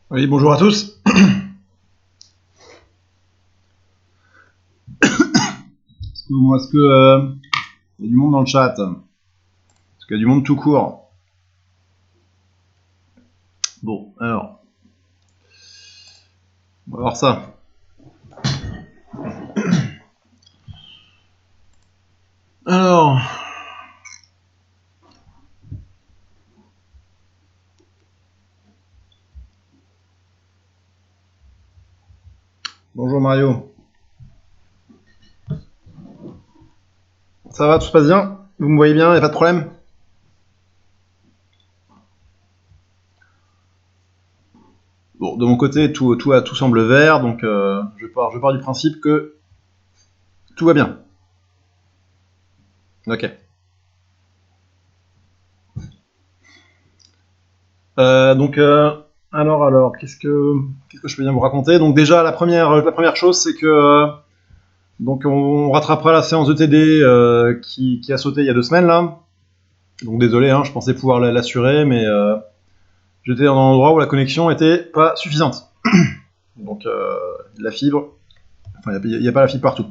Oui, bonjour à tous. Est-ce que y a du monde dans le chat? Est-ce qu'il y a du monde tout court? Bon, alors, on va voir ça. Alors, bonjour Mario. Ça va, tout se passe bien? Vous me voyez bien, il n'y a pas de problème? Bon, de mon côté, tout semble vert, donc je pars du principe que tout va bien. Ok. Alors, qu'est-ce que je peux bien vous raconter? Donc déjà, la première chose, c'est que donc on rattrapera la séance de TD qui a sauté il y a 2 semaines là. Donc désolé, hein, je pensais pouvoir l'assurer, mais j'étais dans un endroit où la connexion était pas suffisante. Donc la fibre, enfin il n'y a pas la fibre partout.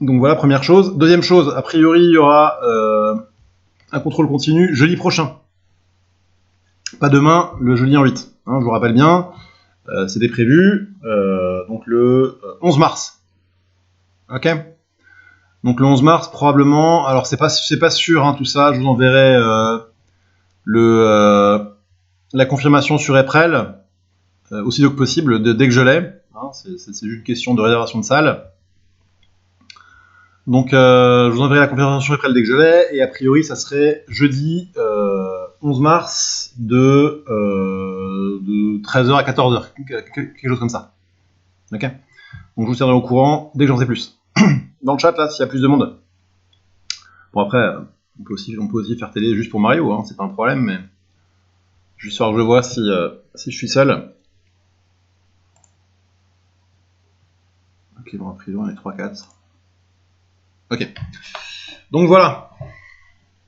Donc voilà, première chose. Deuxième chose, a priori il y aura un contrôle continu jeudi prochain. Pas demain, le jeudi en 8. Hein, je vous rappelle bien, c'était prévu donc le 11 mars. Ok. Donc le 11 mars probablement. Alors c'est pas sûr hein, tout ça. Je vous enverrai la confirmation sur April aussi tôt que possible dès que je l'ai. Hein, c'est juste une question de réservation de salle. Donc je vous enverrai la confirmation sur April dès que je l'ai. Et a priori ça serait jeudi 11 mars de 13h à 14h, quelque chose comme ça. Ok. Donc je vous tiendrai au courant dès que j'en sais plus. Dans le chat là, s'il y a plus de monde. Bon après, on peut aussi faire télé juste pour Mario, hein, c'est pas un problème, mais juste histoire que je vois si je suis seul. Ok, bon, a priori on est 3-4. Ok. Donc voilà.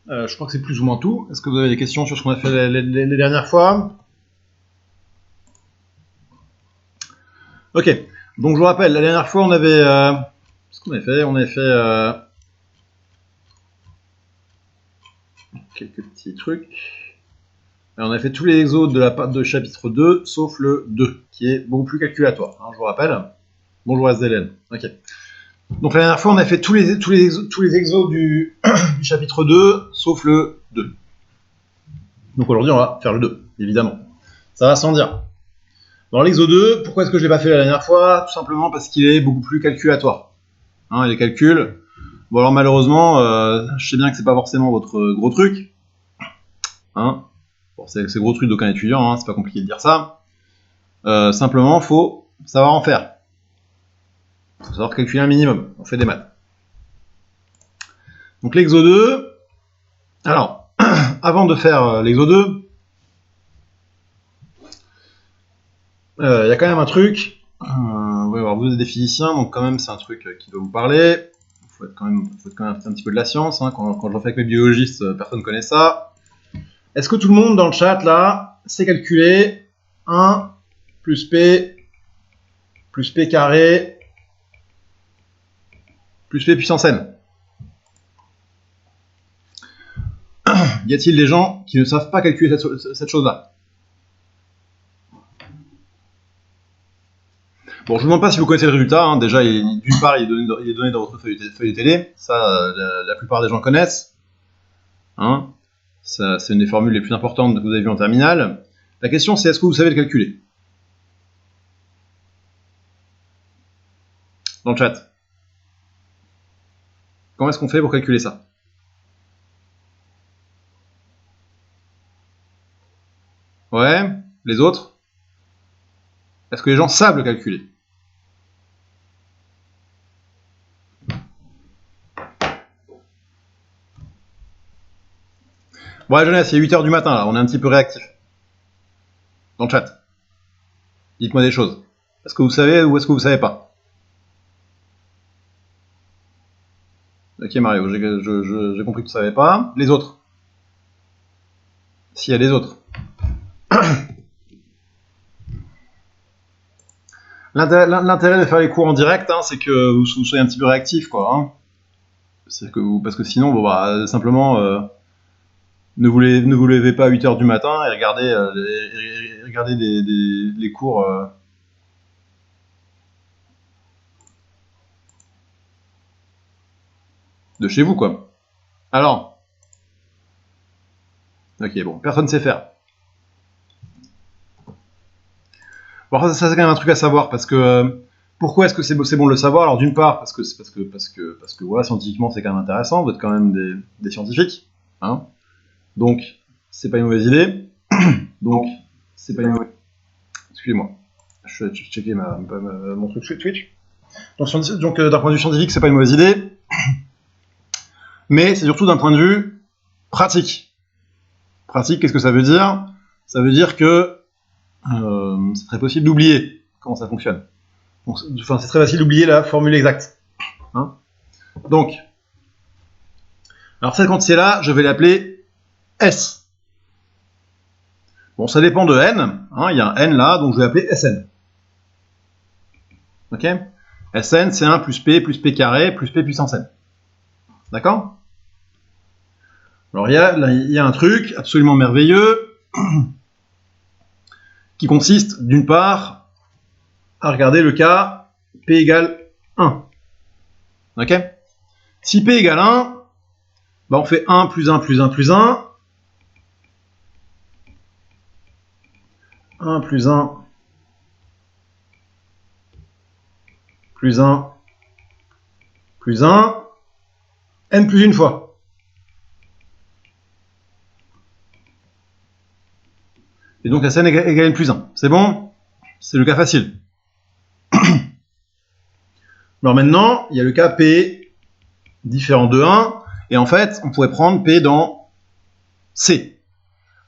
Je crois que c'est plus ou moins tout. Est-ce que vous avez des questions sur ce qu'on a fait les dernières fois? Ok. Donc je vous rappelle, la dernière fois on avait... ce qu'on avait fait, on avait fait quelques petits trucs. Alors, on a fait tous les exos de la part de chapitre 2, sauf le 2, qui est beaucoup plus calculatoire, hein, je vous rappelle. Bonjour Azelen. Ok. Donc la dernière fois, on a fait tous les exos du, du chapitre 2, sauf le 2. Donc aujourd'hui, on va faire le 2, évidemment. Ça va sans dire. Dans l'exo 2, pourquoi est-ce que je ne l'ai pas fait la dernière fois? Tout simplement parce qu'il est beaucoup plus calculatoire. Hein, les calculs. Bon alors malheureusement, je sais bien que c'est pas forcément votre gros truc. Hein. Bon, c'est gros truc d'aucun étudiant, hein, c'est pas compliqué de dire ça. Simplement, faut savoir en faire. Faut savoir calculer un minimum. On fait des maths. Donc l'exo 2. Alors, avant de faire l'exo 2, il y a quand même un truc. Alors vous êtes des physiciens, donc quand même c'est un truc qui doit vous parler. Il faut quand même un petit peu de la science. Hein. Quand j'en fais avec mes biologistes, personne ne connaît ça. Est-ce que tout le monde dans le chat là sait calculer 1 plus P carré plus P puissance n? Y a-t-il des gens qui ne savent pas calculer cette chose-là? Bon, je vous demande pas si vous connaissez le résultat. Hein. Déjà, d'une part, il est donné dans votre feuille de télé. Ça, la plupart des gens connaissent. Hein. Ça, c'est une des formules les plus importantes que vous avez vues en terminale. La question, c'est est-ce que vous savez le calculer? Dans le chat. Comment est-ce qu'on fait pour calculer ça? Ouais. Les autres? Est-ce que les gens savent le calculer? Bon, la jeunesse, il est 8h du matin, là. On est un petit peu réactif. Dans le chat. Dites-moi des choses. Est-ce que vous savez ou est-ce que vous savez pas? Ok Mario, j'ai compris que tu savais pas. Les autres. S'il y a les autres. L'intérêt de faire les cours en direct, hein, c'est que vous soyez un petit peu réactif, quoi. Hein. Parce que sinon, bon, bah, simplement, ne vous levez pas à 8h du matin et regardez les cours. De chez vous, quoi. Alors. Ok, bon, personne sait faire. Bon, ça c'est quand même un truc à savoir, parce que pourquoi est-ce que c'est bon de le savoir? Alors d'une part, parce que voilà, scientifiquement c'est quand même intéressant, vous êtes quand même des scientifiques, hein. Donc c'est pas une mauvaise idée. Donc c'est pas une mauvaise. Excusez-moi, je vais checker mon truc Twitch. Donc d'un point de vue scientifique, c'est pas une mauvaise idée, mais c'est surtout d'un point de vue pratique. Pratique, qu'est-ce que ça veut dire? Ça veut dire que c'est très possible d'oublier comment ça fonctionne. Enfin, c'est très facile d'oublier la formule exacte. Hein. Donc, alors cette quantité-là, je vais l'appeler S. Bon, ça dépend de n. Hein, il y a un n là, donc je vais l'appeler Sn. Ok? Sn, c'est 1 plus p carré plus p puissance n. D'accord? Alors, il y a un truc absolument merveilleux qui consiste, d'une part, à regarder le cas p égale 1. Ok? Si p égale 1, bah on fait 1 plus 1 plus 1 plus 1. 1 plus 1 plus 1 plus 1, n plus une fois. Et donc Sn égale n plus 1. C'est bon? C'est le cas facile. Alors maintenant, il y a le cas P différent de 1, et en fait, on pourrait prendre P dans C,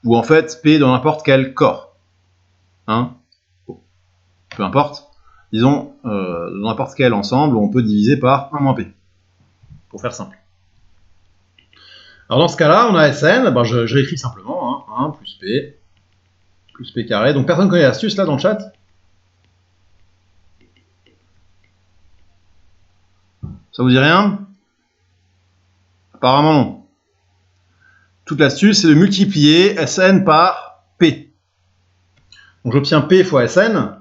ou en fait P dans n'importe quel corps. Hein? Bon. Peu importe. Disons, dans n'importe quel ensemble, on peut diviser par 1 moins P, pour faire simple. Alors dans ce cas-là, on a Sn, ben je réécris simplement, hein, 1 plus P carré. Donc personne connaît l'astuce là dans le chat? Ça vous dit rien? Apparemment non. Toute l'astuce, c'est de multiplier Sn par P. Donc j'obtiens P fois Sn.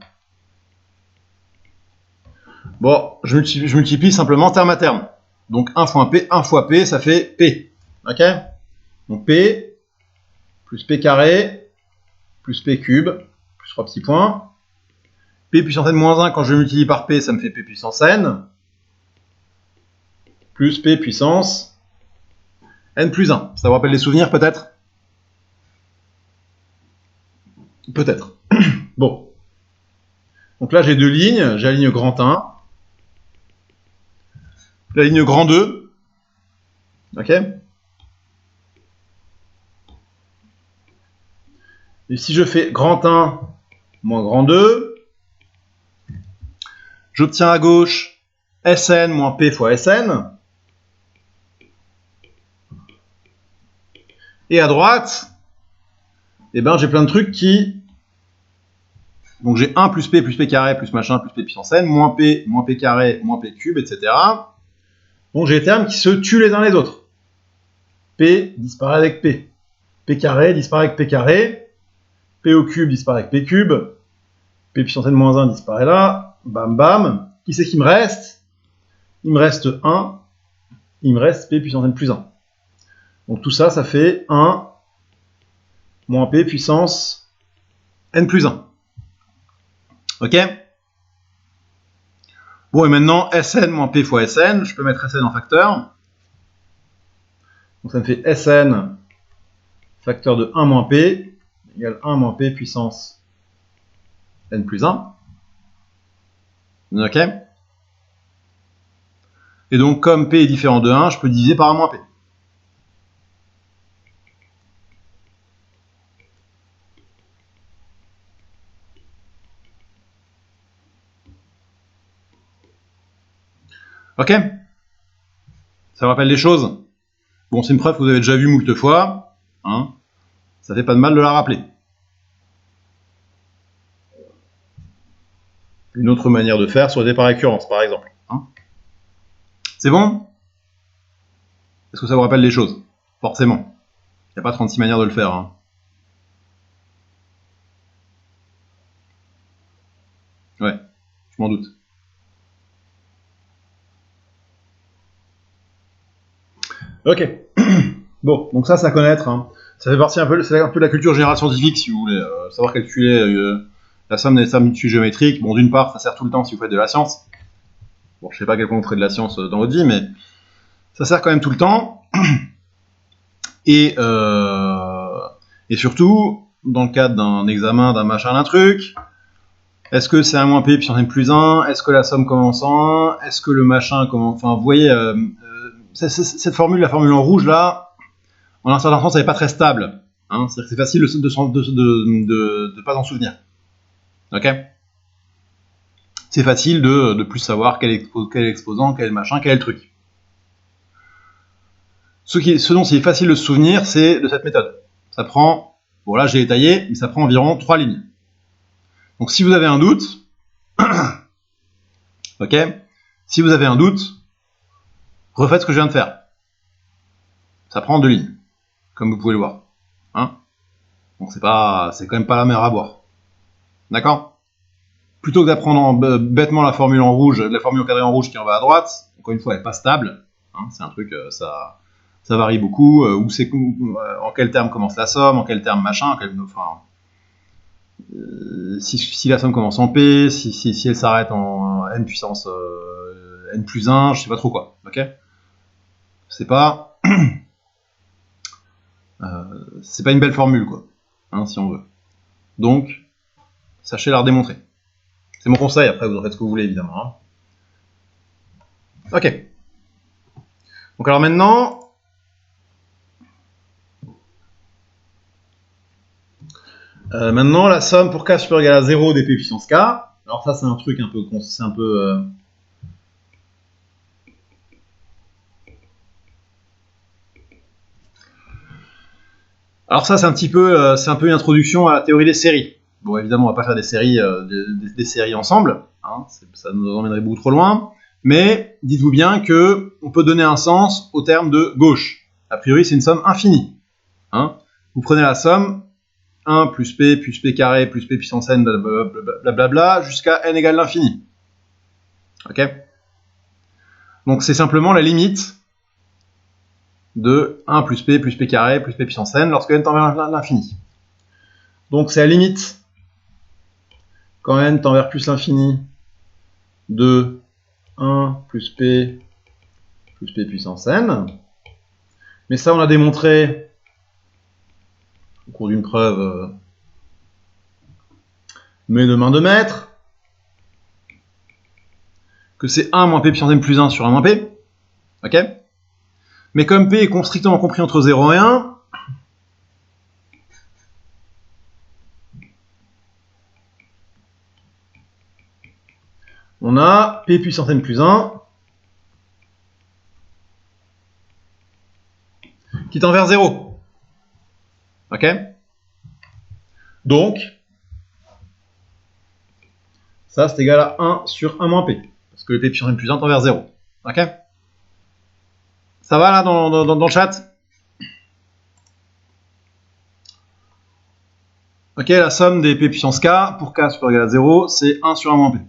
Bon, je multiplie simplement terme à terme. Donc 1 fois P, ça fait P. Ok? Donc P plus P carré plus P cube plus 3 petits points. P puissance n moins 1, quand je multiplie par P, ça me fait P puissance n. Plus P puissance n plus 1. Ça vous rappelle des souvenirs peut-être? Peut-être. Bon. Donc là j'ai deux lignes. J'ai la ligne grand 1. La ligne grand 2. Ok? Et si je fais grand 1 moins grand 2, j'obtiens à gauche Sn moins P fois Sn. Et à droite, eh ben, j'ai plein de trucs qui... Donc j'ai 1 plus P carré plus machin plus P puissance n, moins P carré, moins P cube, etc. Donc j'ai des termes qui se tuent les uns les autres. P disparaît avec P. P carré disparaît avec P carré. P au cube disparaît avec P cube. P puissance n moins 1 disparaît là. Bam bam. Qui c'est qui me reste? Il me reste 1. Il me reste P puissance n plus 1. Donc tout ça, ça fait 1 moins P puissance n plus 1. Ok? Bon, et maintenant, Sn moins P fois Sn, je peux mettre Sn en facteur. Donc ça me fait Sn facteur de 1 moins P égale 1 moins P puissance n plus 1. Ok? Et donc, comme P est différent de 1, je peux diviser par 1 moins P. Ok? Ça vous rappelle des choses? Bon, c'est une preuve que vous avez déjà vue moult fois. Hein. Ça fait pas de mal de la rappeler. Une autre manière de faire serait par récurrence, par exemple. Hein. C'est bon? Est-ce que ça vous rappelle des choses? Forcément. Il n'y a pas 36 manières de le faire. Hein. Ouais, je m'en doute. Ok. Bon, donc ça, c'est à connaître. Hein. Ça fait partie un peu de la culture générale scientifique, si vous voulez. Savoir calculer la somme des sommes géométriques. Bon, d'une part, ça sert tout le temps si vous faites de la science. Bon, je sais pas à quel point vous ferez de la science dans votre vie, mais ça sert quand même tout le temps. Et surtout, dans le cadre d'un examen, d'un machin, d'un truc, est-ce que c'est 1 moins p puissance n plus 1? Est-ce que la somme commence en 1? Est-ce que le machin commence... Enfin, vous voyez, cette formule, la formule en rouge, là, en un certain sens, elle n'est pas très stable. Hein. C'est-à-dire que c'est facile de pas s'en souvenir. Ok? C'est facile de plus savoir quel est l'exposant, quel est le machin, quel est le truc. Ce dont c'est facile de se souvenir, c'est de cette méthode. Ça prend, bon là j'ai détaillé, mais ça prend environ 3 lignes. Donc si vous avez un doute, ok, si vous avez un doute, refaites ce que je viens de faire. Ça prend 2 lignes, comme vous pouvez le voir. Hein. Donc c'est quand même pas la mer à boire. D'accord? Plutôt que d'apprendre bêtement la formule en rouge, la formule au carré en rouge qui en va à droite, encore une fois elle n'est pas stable. Hein, c'est un truc, ça varie beaucoup. En quel terme commence la somme, en quel terme machin, si la somme commence en P, si elle s'arrête en n puissance n plus 1, je sais pas trop quoi. Ok? C'est pas c'est pas une belle formule quoi, hein, si on veut. Donc, sachez la redémontrer. C'est mon conseil, après vous en faites ce que vous voulez évidemment. Hein. Ok. Donc alors maintenant, la somme pour k supérieur ou égal à 0 des p puissance k. Alors ça c'est un truc un peu... Alors ça c'est un peu une introduction à la théorie des séries. Bon évidemment on va pas faire des séries, des séries ensemble, hein, ça nous emmènerait beaucoup trop loin. Mais dites-vous bien que on peut donner un sens au terme de gauche. A priori c'est une somme infinie. Hein. Vous prenez la somme 1 plus p carré plus p puissance n blablabla jusqu'à n égale l'infini. Ok? Donc c'est simplement la limite de 1 plus p carré plus p puissance n lorsque n tend vers l'infini. Donc c'est la limite quand n tend vers plus l'infini de 1 plus p puissance n. Mais ça on l'a démontré au cours d'une preuve mais de main de maître, que c'est 1 moins p puissance n plus 1 sur 1 moins p. Ok? Mais comme p est strictement compris entre 0 et 1, on a p puissance n plus 1 qui tend vers 0. Ok? Donc, ça c'est égal à 1 sur 1 moins p. Parce que le p puissance n plus 1 tend vers 0. Ok? Ça va là dans le chat? Ok, la somme des p puissance k pour k supérieur ou égal à 0, c'est 1 sur 1 moins p.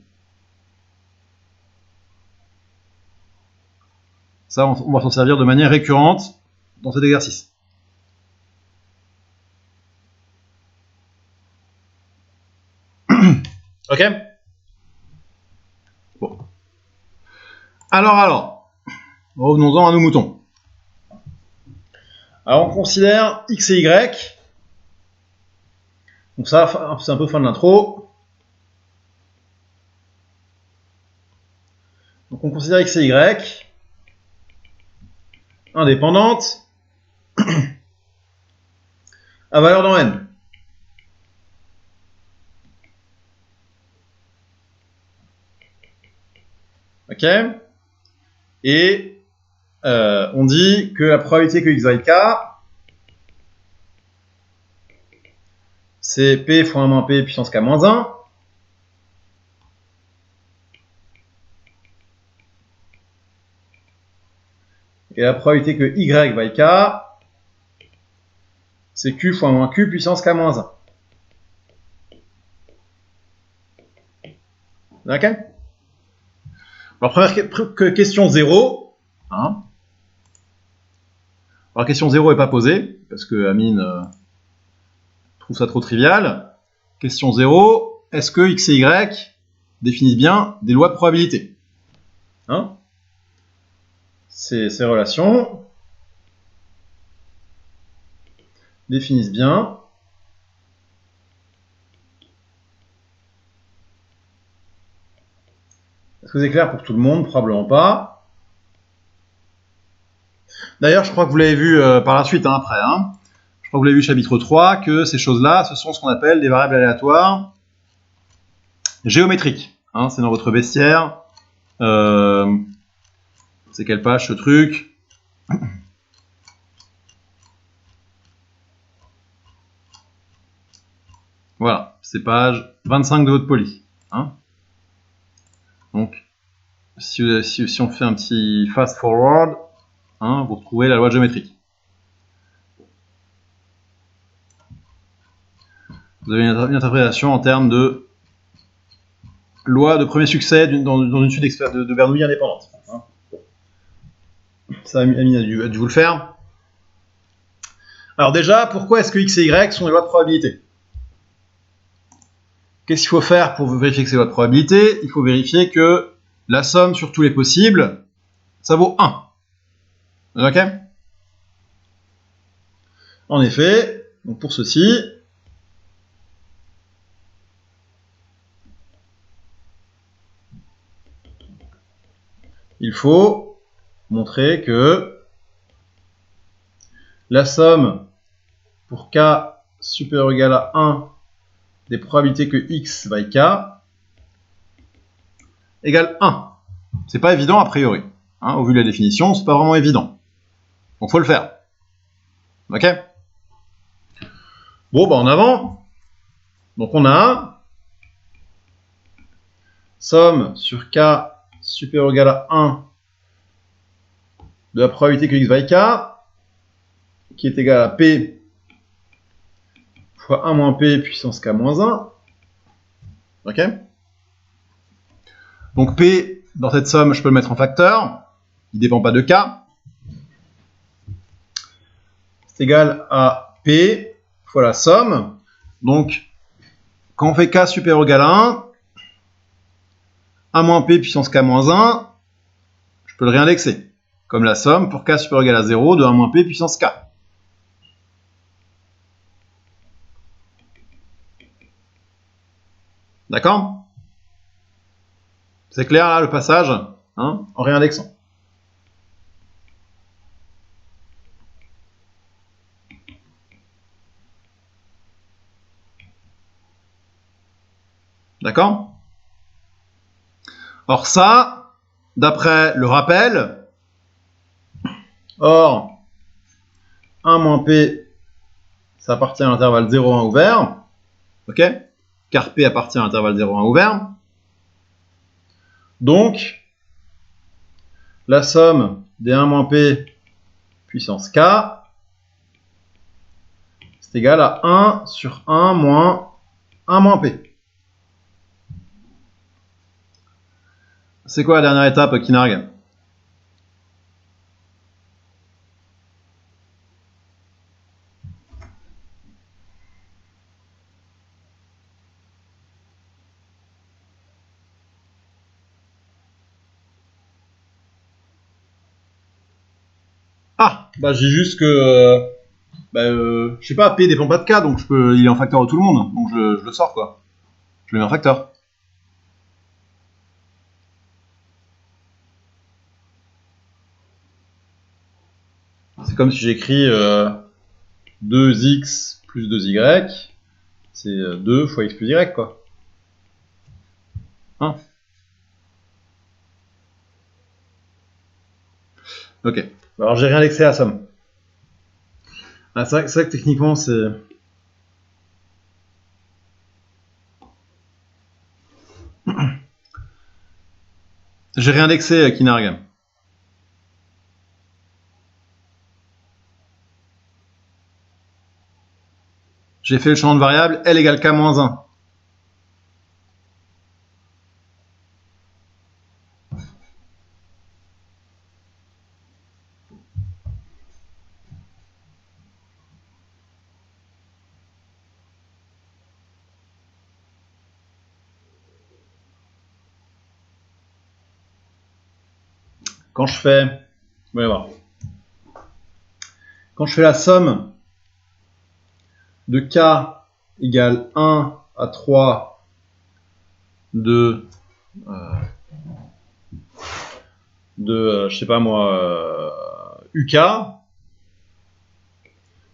Ça, on va s'en servir de manière récurrente dans cet exercice. Ok? Bon. Alors, revenons-en à nos moutons. Alors, on considère x et y. Donc ça, c'est un peu fin de l'intro. Donc on considère x et y indépendantes à valeur dans n. Ok? Et on dit que la probabilité que x vaille k, c'est p fois 1 moins p puissance k moins 1. Et la probabilité que y vaille k, c'est q fois moins q puissance k moins 1. Ok. Alors, première question 0. Hein. Alors, question 0 n'est pas posée, parce que Amine trouve ça trop trivial. Question 0, est-ce que x et y définissent bien des lois de probabilité? Hein? Ces relations définissent bien Est-ce que c'est clair pour tout le monde? Probablement pas. D'ailleurs, je crois que vous l'avez vu par la suite, hein, après. Hein. Je crois que vous l'avez vu chapitre 3, que ces choses-là, ce sont ce qu'on appelle des variables aléatoires géométriques. Hein, c'est dans votre bestiaire. C'est quelle page ce truc? Voilà, c'est page 25 de votre poly. Hein. Donc, si on fait un petit fast forward, hein, vous retrouvez la loi géométrique. Vous avez une interprétation en termes de loi de premier succès dans une suite de Bernoulli indépendante. Hein. Ça, Amine a dû vous le faire. Alors déjà, pourquoi est-ce que x et y sont des lois de probabilité? Qu'est-ce qu'il faut faire pour vérifier que c'est des lois de probabilité? Il faut vérifier que la somme sur tous les possibles, ça vaut 1. Ok? En effet, donc pour ceci, il faut montrer que la somme pour k supérieur ou égal à 1 des probabilités que x vaille k égale 1. C'est pas évident a priori. Hein, au vu de la définition, c'est pas vraiment évident. Donc faut le faire. Ok? Bon, bah en avant. Donc on a somme sur k supérieur ou égal à 1 de la probabilité que x vaille k, qui est égal à p fois 1 moins p puissance k moins 1. Ok? Donc p, dans cette somme, je peux le mettre en facteur. Il ne dépend pas de k. C'est égal à p fois la somme. Donc, quand on fait k supérieur ou égal à 1 moins p puissance k moins 1, je peux le réindexer. Comme la somme pour k supérieur ou égal à 0 de 1 moins p puissance k. D'accord? C'est clair là le passage, hein, en réindexant. D'accord? Or ça, d'après le rappel, or 1 moins p, ça appartient à l'intervalle 0,1 ouvert, ok? Car p appartient à l'intervalle 0,1 ouvert. Donc, la somme des 1 moins p puissance k, c'est égal à 1 sur 1 moins 1 moins p. C'est quoi la dernière étape, Kinarg? Ah, bah j'ai juste que, je sais pas, p dépend pas de k, donc il est en facteur de tout le monde, donc je le sors quoi. Je le mets en facteur. C'est comme si j'écris 2x plus 2y, c'est 2 fois x plus y, quoi. Hein? Ok. Alors j'ai réindexé la somme. Ah, c'est vrai que techniquement c'est... J'ai réindexé Kinarg. J'ai fait le changement de variable L égale K moins 1. Quand je fais... Vous allez voir. Quand je fais la somme de K égale 1 à 3 de je sais pas moi, UK,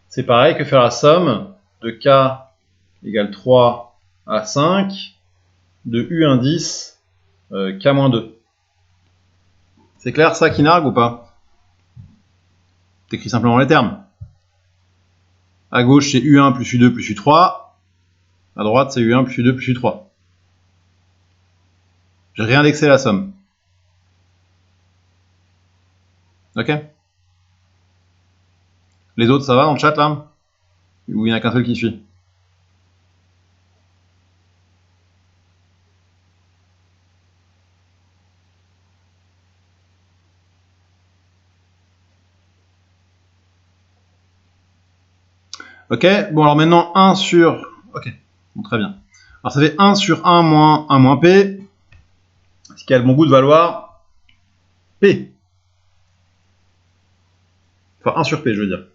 c'est pareil que faire la somme de K égale 3 à 5 de U indice K-2. C'est clair ça, Kinarg, ou pas? T'écris simplement les termes. À gauche, c'est U1 plus U2 plus U3. À droite, c'est U1 plus U2 plus U3. J'ai réindexé la somme. Ok? Les autres, ça va dans le chat, là? Ou il n'y en a qu'un seul qui suit? Ok, bon alors maintenant 1 sur... Ok, bon, très bien. Alors ça fait 1 sur 1 moins P, ce qui a le bon goût de valoir P. Enfin 1 sur P, je veux dire.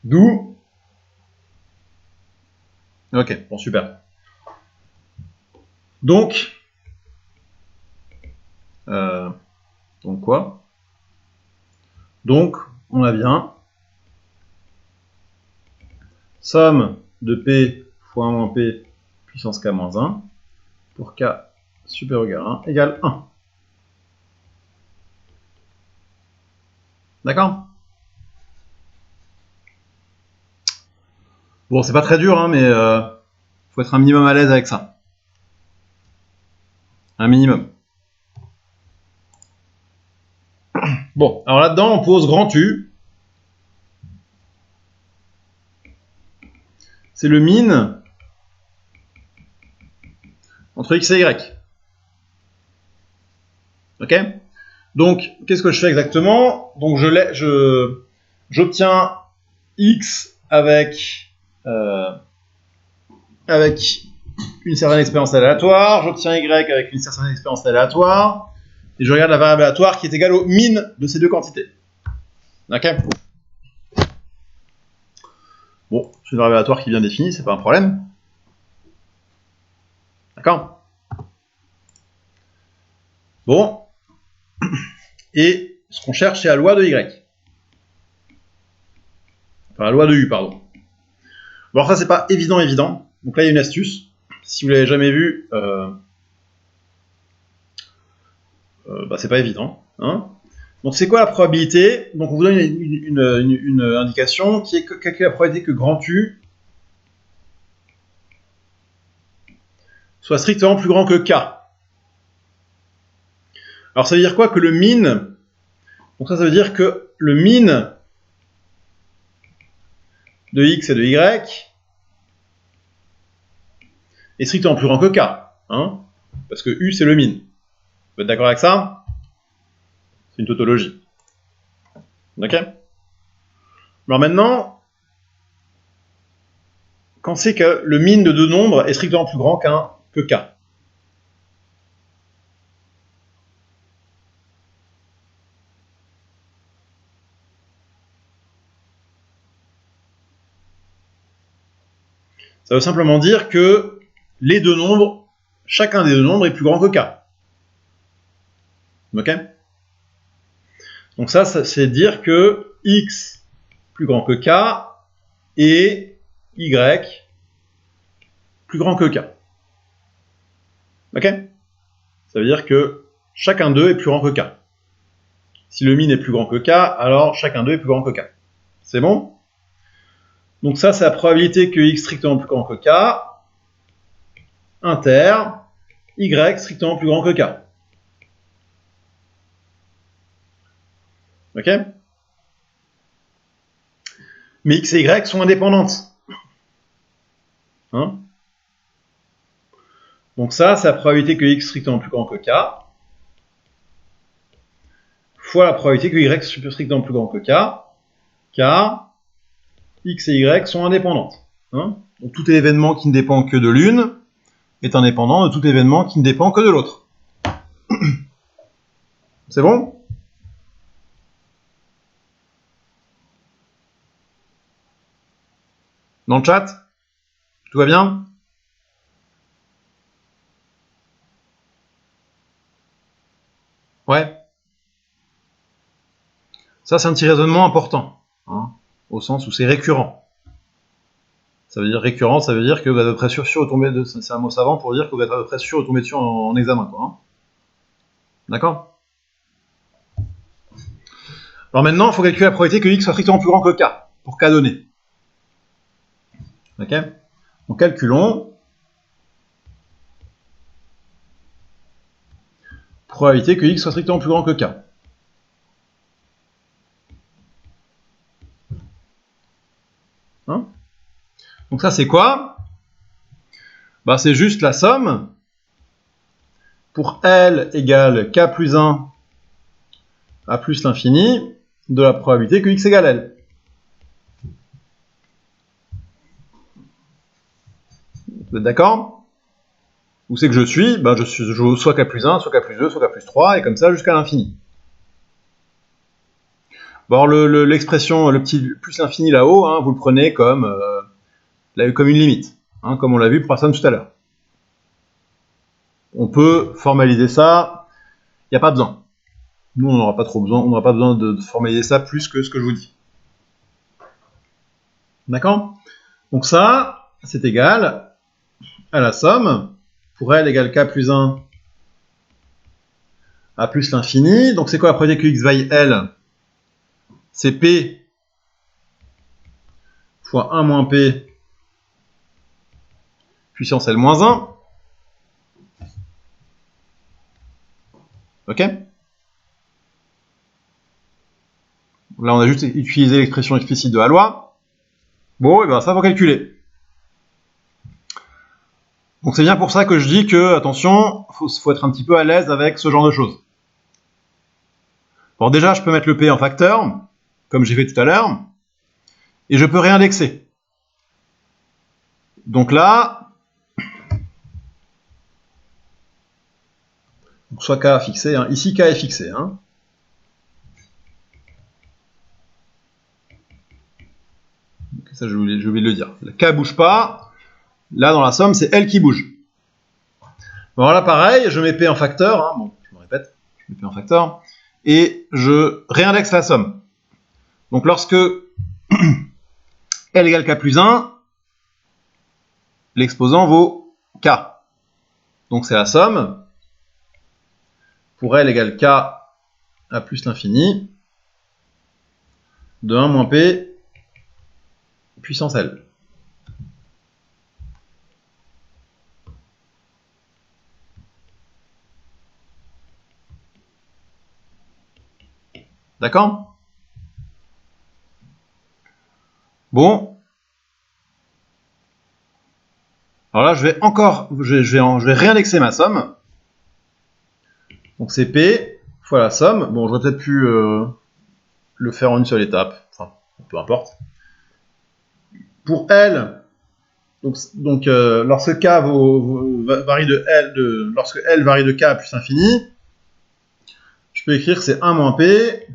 D'où... Ok, bon super. Donc quoi? Donc, on a bien somme de P fois 1 moins P puissance K moins 1 pour K supérieur ou égal à 1 égale 1. D'accord? Bon, c'est pas très dur, hein, mais faut être un minimum à l'aise avec ça. Un minimum. Bon, alors là-dedans, on pose grand U. C'est le min entre X et Y. Ok? Donc, qu'est-ce que je fais exactement? Donc, j'obtiens X avec une certaine expérience aléatoire, j'obtiens Y avec une certaine expérience aléatoire, et je regarde la variable aléatoire qui est égale au min de ces deux quantités. Ok? Bon, c'est une variable aléatoire qui est bien définie, c'est pas un problème. D'accord? Bon. Et ce qu'on cherche, c'est la loi de Y. Enfin, la loi de U, pardon. Bon, alors ça, c'est pas évident. Donc là, il y a une astuce. Si vous l'avez jamais vu, c'est pas évident. Hein. Donc c'est quoi la probabilité? Donc on vous donne une indication qui est quelle est la probabilité que grand U soit strictement plus grand que K. Alors ça veut dire quoi? Que le min, donc ça veut dire que le min de X et de Y est strictement plus grand que K. Hein, parce que U c'est le min. Vous êtes d'accord avec ça? C'est une tautologie. Ok? Alors maintenant, quand c'est que le min de deux nombres est strictement plus grand que K? Ça veut simplement dire que les deux nombres, chacun des deux nombres est plus grand que K. Ok? Donc ça c'est dire que X plus grand que K et Y plus grand que K. Ok? Ça veut dire que chacun d'eux est plus grand que K. Si le min est plus grand que K, alors chacun d'eux est plus grand que K. C'est bon? Donc ça, c'est la probabilité que X strictement plus grand que K, inter, Y strictement plus grand que K. Ok? Mais X et Y sont indépendantes. Hein? Donc ça, c'est la probabilité que X strictement plus grand que K, fois la probabilité que Y soit strictement plus grand que K, car X et Y sont indépendantes. Hein? Donc tout événement qui ne dépend que de l'une est indépendant de tout événement qui ne dépend que de l'autre. C'est bon? Dans le chat? Tout va bien? Ouais. Ça, c'est un petit raisonnement important, hein, au sens où c'est récurrent. Ça veut dire récurrent, ça veut dire que vous êtes à peu près sûr de tomber dessus. C'est un mot savant pour dire que vous êtes à peu près sûr de tomber dessus en examen, quoi. Hein. D'accord? Alors maintenant, il faut calculer la probabilité que X soit strictement plus grand que K, pour K donné. Ok? Donc calculons. Probabilité que X soit strictement plus grand que K. Hein? Donc ça, c'est quoi? Bah, c'est juste la somme pour L égale K plus 1 à plus l'infini de la probabilité que X égale L. Vous êtes d'accord? Où c'est que je suis? Bah, je suis soit K plus 1, soit K plus 2, soit K plus 3, et comme ça jusqu'à l'infini. Bon, alors l'expression, le petit plus l'infini là-haut, hein, vous le prenez comme une limite, hein, comme on l'a vu pour la somme tout à l'heure. On peut formaliser ça, il n'y a pas besoin. Nous, on n'aura pas trop besoin, on n'aura pas besoin de formaliser ça plus que ce que je vous dis. D'accord? Donc ça, c'est égal à la somme, pour L égale K plus 1 à plus l'infini. Donc c'est quoi la probabilité que X vaille L? C'est P fois 1 moins P puissance L moins 1. Ok? Là, on a juste utilisé l'expression explicite de la loi. Bon, et ben ça, faut calculer. Donc c'est bien pour ça que je dis que, attention, faut être un petit peu à l'aise avec ce genre de choses. Bon, déjà, je peux mettre le P en facteur, comme j'ai fait tout à l'heure, et je peux réindexer. Donc là, soit K fixé, hein. Ici K est fixé. Hein. Ça, j'ai oublié de le dire. Le K bouge pas. Là, dans la somme, c'est L qui bouge. Bon, là, pareil, je mets P en facteur. Hein. Bon, je me répète, je mets P en facteur. Et je réindexe la somme. Donc, lorsque L égale K plus 1, l'exposant vaut K. Donc, c'est la somme pour L égale K à plus l'infini de 1 moins P puissance L. D'accord? Bon. Alors là, je vais réindexer ma somme. Donc c'est P fois la somme. Bon, j'aurais peut-être pu le faire en une seule étape. Enfin, peu importe. Pour L, donc lorsque K varie de L, lorsque L varie de K à plus infini, je peux écrire que c'est 1 moins P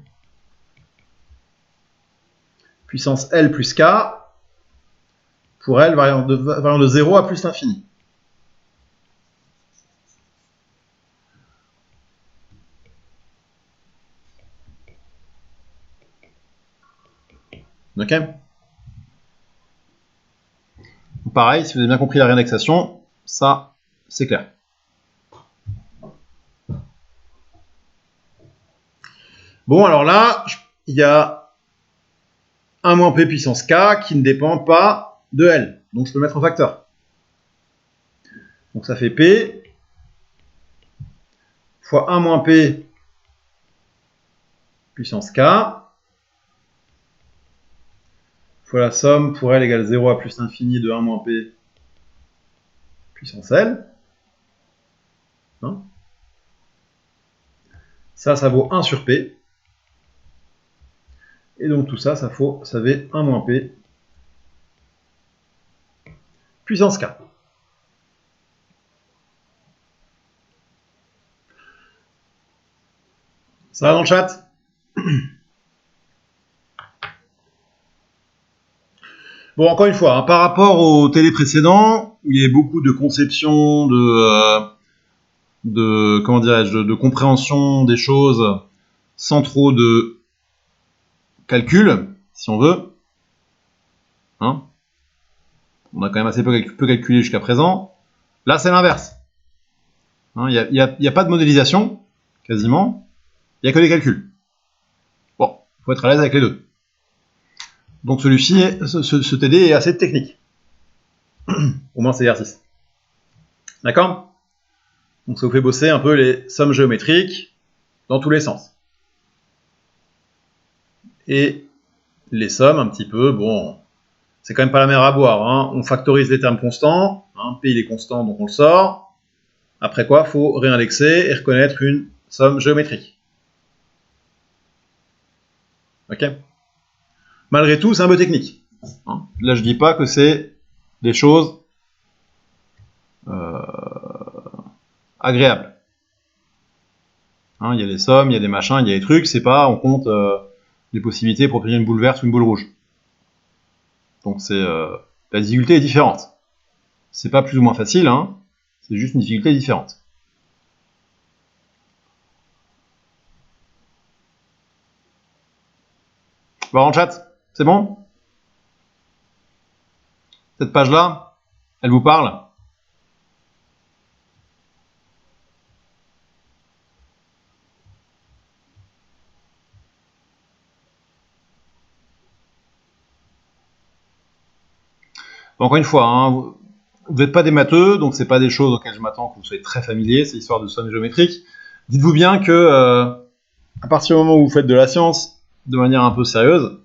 puissance L plus K pour L variant de 0 à plus l'infini. Ok? Pareil, si vous avez bien compris la réindexation, ça, c'est clair. Bon, alors là, il y a 1 moins p puissance k qui ne dépend pas de L. Donc je peux le mettre en facteur. Donc ça fait p fois 1 moins p puissance k fois la somme pour L égale 0 à plus l'infini de 1 moins p puissance L. Hein, ça vaut 1 sur p. Et donc tout ça, ça fait 1 moins p puissance k. Ça va dans le chat? Bon, encore une fois, hein, par rapport au télé précédent, où il y avait beaucoup de conception, comment dirais-je, de compréhension des choses, sans trop de calcul, si on veut. Hein, on a quand même assez peu calculé jusqu'à présent. Là, c'est l'inverse. Il n'y a pas de modélisation, quasiment. Il n'y a que des calculs. Bon, il faut être à l'aise avec les deux. Donc celui-ci, ce TD est assez technique. Au moins, c'est l'exercice. D'accord? Donc ça vous fait bosser un peu les sommes géométriques dans tous les sens. Et les sommes, un petit peu, bon, c'est quand même pas la mer à boire. Hein. On factorise les termes constants. Hein, P il est constant, donc on le sort. Après quoi, il faut réindexer et reconnaître une somme géométrique. Ok? Malgré tout, c'est un peu technique. Hein. Là, je dis pas que c'est des choses agréables. Hein, il y a des sommes, il y a des machins, il y a des trucs. C'est pas, on compte les possibilités pour obtenir une boule verte ou une boule rouge. Donc c'est la difficulté est différente. C'est pas plus ou moins facile, hein. C'est juste une difficulté différente. Bon, en chat, c'est bon? Cette page-là, elle vous parle? Bon, encore une fois, hein, vous n'êtes pas des matheux, donc c'est pas des choses auxquelles je m'attends que vous soyez très familier, c'est l'histoire de sommes géométriques. Dites-vous bien que à partir du moment où vous faites de la science de manière un peu sérieuse,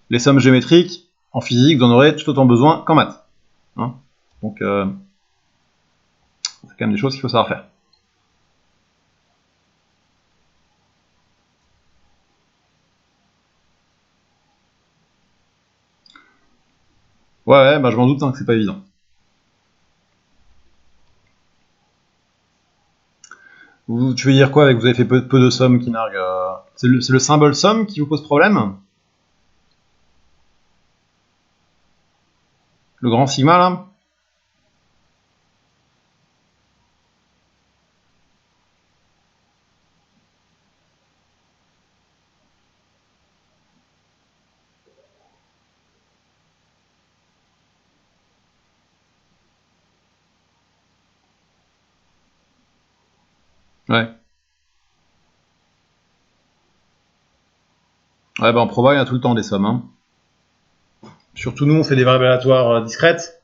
les sommes géométriques, en physique, vous en aurez tout autant besoin qu'en maths. Hein, donc, c'est quand même des choses qu'il faut savoir faire. Ouais, bah, je m'en doute hein, que c'est pas évident. Tu veux dire quoi avec vous avez fait peu de sommes qui narguent C'est le symbole somme qui vous pose problème? Le grand sigma là? Ouais. Ouais, bah en proba, il y a tout le temps des sommes. Hein. Surtout nous, on fait des variables aléatoires discrètes.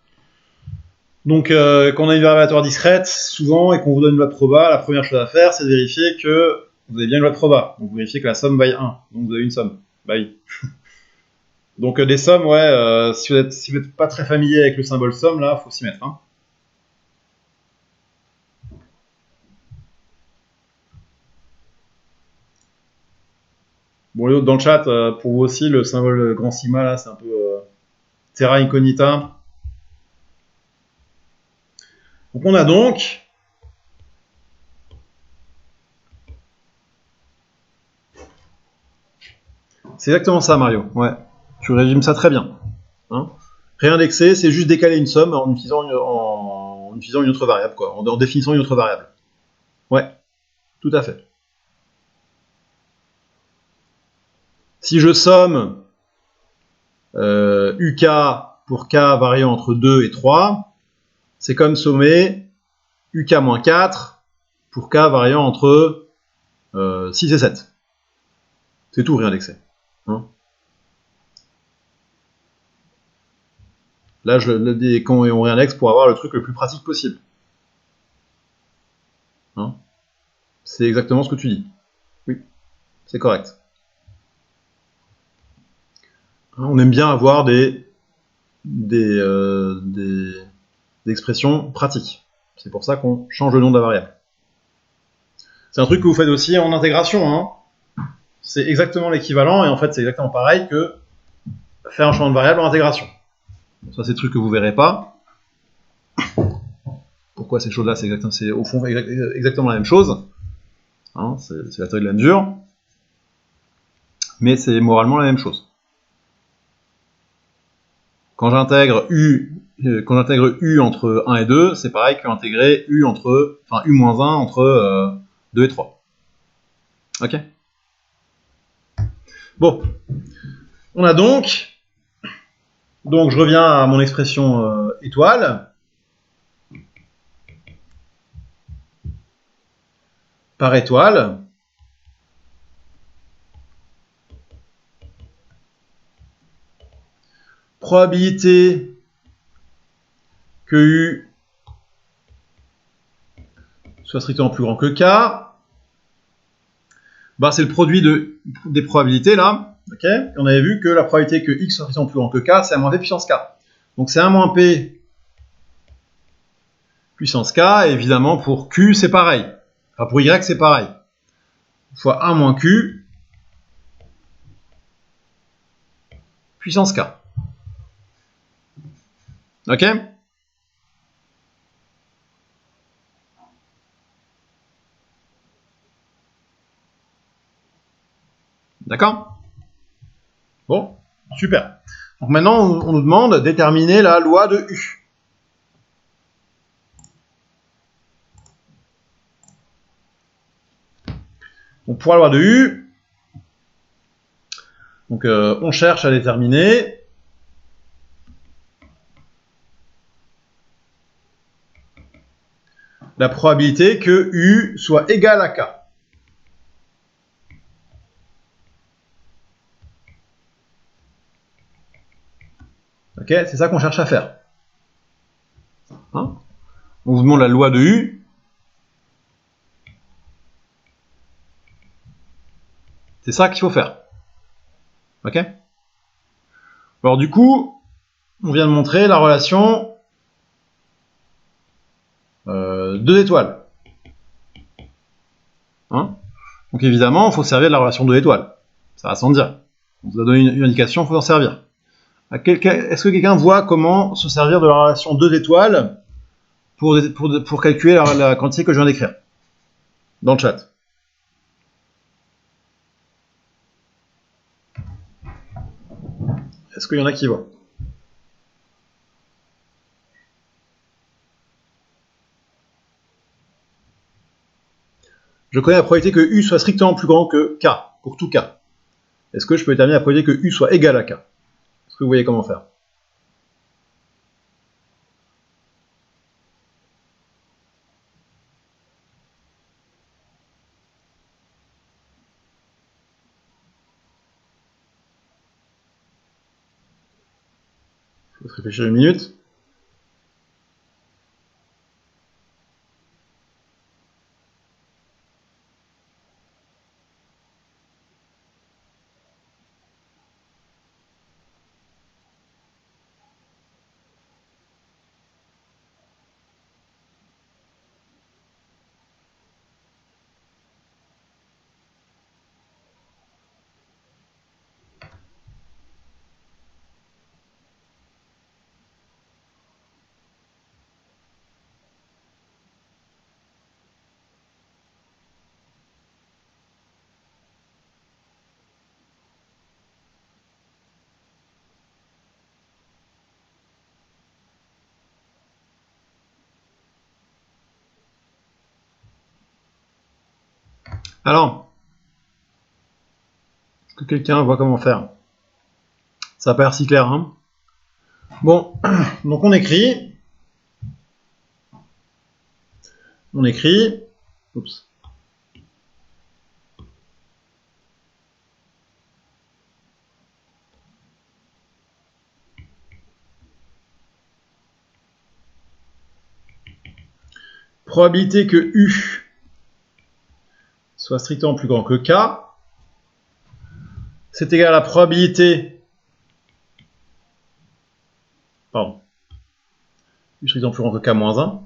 Donc, quand on a une variable aléatoire discrète, souvent, et qu'on vous donne une loi de proba, la première chose à faire, c'est de vérifier que vous avez bien une loi de proba. Donc, vous vérifiez que la somme vaille 1. Donc, vous avez une somme. Bah oui. Donc, des sommes, ouais, si vous n'êtes pas très familier avec le symbole somme, là, faut s'y mettre. Hein. Bon, les autres dans le chat, pour vous aussi, le symbole grand sigma, là, c'est un peu terra incognita. Donc, on a donc c'est exactement ça, Mario. Ouais, tu résumes ça très bien. Hein, réindexer, c'est juste décaler une somme en utilisant une autre variable, quoi, en définissant une autre variable. Ouais, tout à fait. Si je somme UK pour k variant entre 2 et 3, c'est comme sommer uk-4 pour k variant entre 6 et 7. C'est tout, rien d'excès. Hein, là, je le dis quand on réindexe pour avoir le truc le plus pratique possible. Hein, c'est exactement ce que tu dis. Oui, c'est correct. Hein, on aime bien avoir des expressions pratiques. C'est pour ça qu'on change le nom de la variable. C'est un truc que vous faites aussi en intégration. Hein. C'est exactement l'équivalent, et en fait c'est exactement pareil que faire un changement de variable en intégration. Ça, c'est des trucs que vous ne verrez pas. Pourquoi ces choses-là, c'est au fond exactement la même chose. Hein, c'est la théorie de la mesure. Mais c'est moralement la même chose. Quand j'intègre U entre 1 et 2, c'est pareil qu'intégrer U entre, enfin U-1 entre 2 et 3. Ok? Bon. On a donc je reviens à mon expression étoile. Par étoile. Probabilité que U soit strictement plus grand que K. Bah, c'est le produit des probabilités là. Okay, on avait vu que la probabilité que X soit strictement plus grand que K, c'est 1 moins P puissance K. Donc c'est 1 moins P puissance K, et évidemment pour Q c'est pareil. Enfin pour Y c'est pareil. Fois 1 moins Q puissance K. Ok? D'accord? Bon, super. Donc maintenant on nous demande de déterminer la loi de U. Donc pour la loi de U, donc, on cherche à déterminer la probabilité que U soit égal à K. Ok, c'est ça qu'on cherche à faire. Hein, on vous demande la loi de U. C'est ça qu'il faut faire. Ok? Alors du coup, on vient de montrer la relation 2 étoiles. Hein, donc évidemment, il faut servir de la relation 2 étoiles. Ça va sans dire. On vous a donné une indication, il faut en servir. Est-ce que quelqu'un voit comment se servir de la relation 2 étoiles pour calculer la quantité que je viens d'écrire dans le chat? Est-ce qu'il y en a qui voient? Je connais la probabilité que U soit strictement plus grand que K, pour tout K. Est-ce que je peux déterminer la probabilité que U soit égal à K? Est-ce que vous voyez comment faire? Je vais réfléchir une minute. Alors, est-ce que quelqu'un voit comment faire? Ça n'a pas l'air si clair, hein? Bon, donc on écrit. Oups. Probabilité que U soit strictement plus grand que K, c'est égal à la probabilité. Pardon. U strictement plus grand que K moins 1.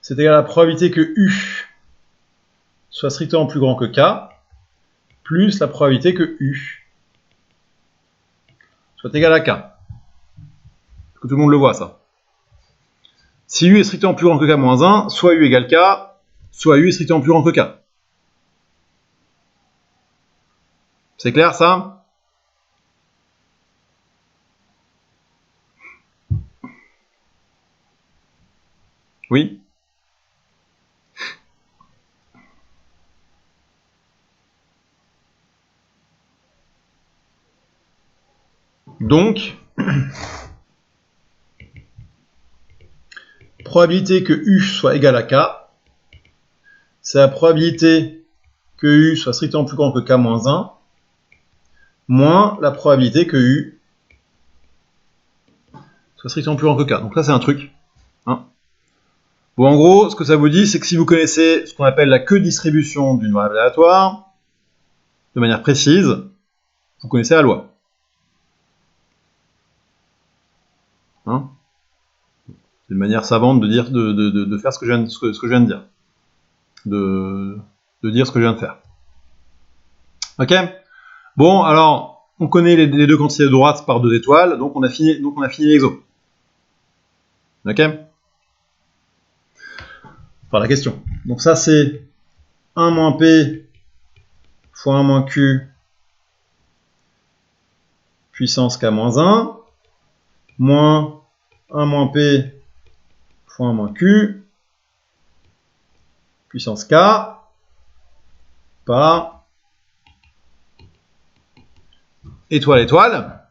C'est égal à la probabilité que U soit strictement plus grand que K, plus la probabilité que U soit égal à K. Est-ce que tout le monde le voit, ça? Si U est strictement plus grand que K moins 1, soit U égale K, soit U est strictement plus grand que K. C'est clair, ça? Oui? Donc, probabilité que U soit égal à K, c'est la probabilité que U soit strictement plus grand que K moins 1, moins la probabilité que U soit strictement plus grand que K. Donc là, c'est un truc. Hein. Bon, en gros, ce que ça vous dit, c'est que si vous connaissez ce qu'on appelle la queue distribution d'une variable aléatoire, de manière précise, vous connaissez la loi. Hein, c'est une manière savante de dire, de faire ce que je viens de dire. De dire ce que je viens de faire. Ok? Bon, alors, on connaît les deux quantités de droite par 2 étoiles, donc on a fini l'exo. Ok? Enfin, la question. Donc ça, c'est 1 moins P fois 1 moins Q puissance K moins 1, moins 1 moins P fois 1 moins Q puissance K par étoile, étoile.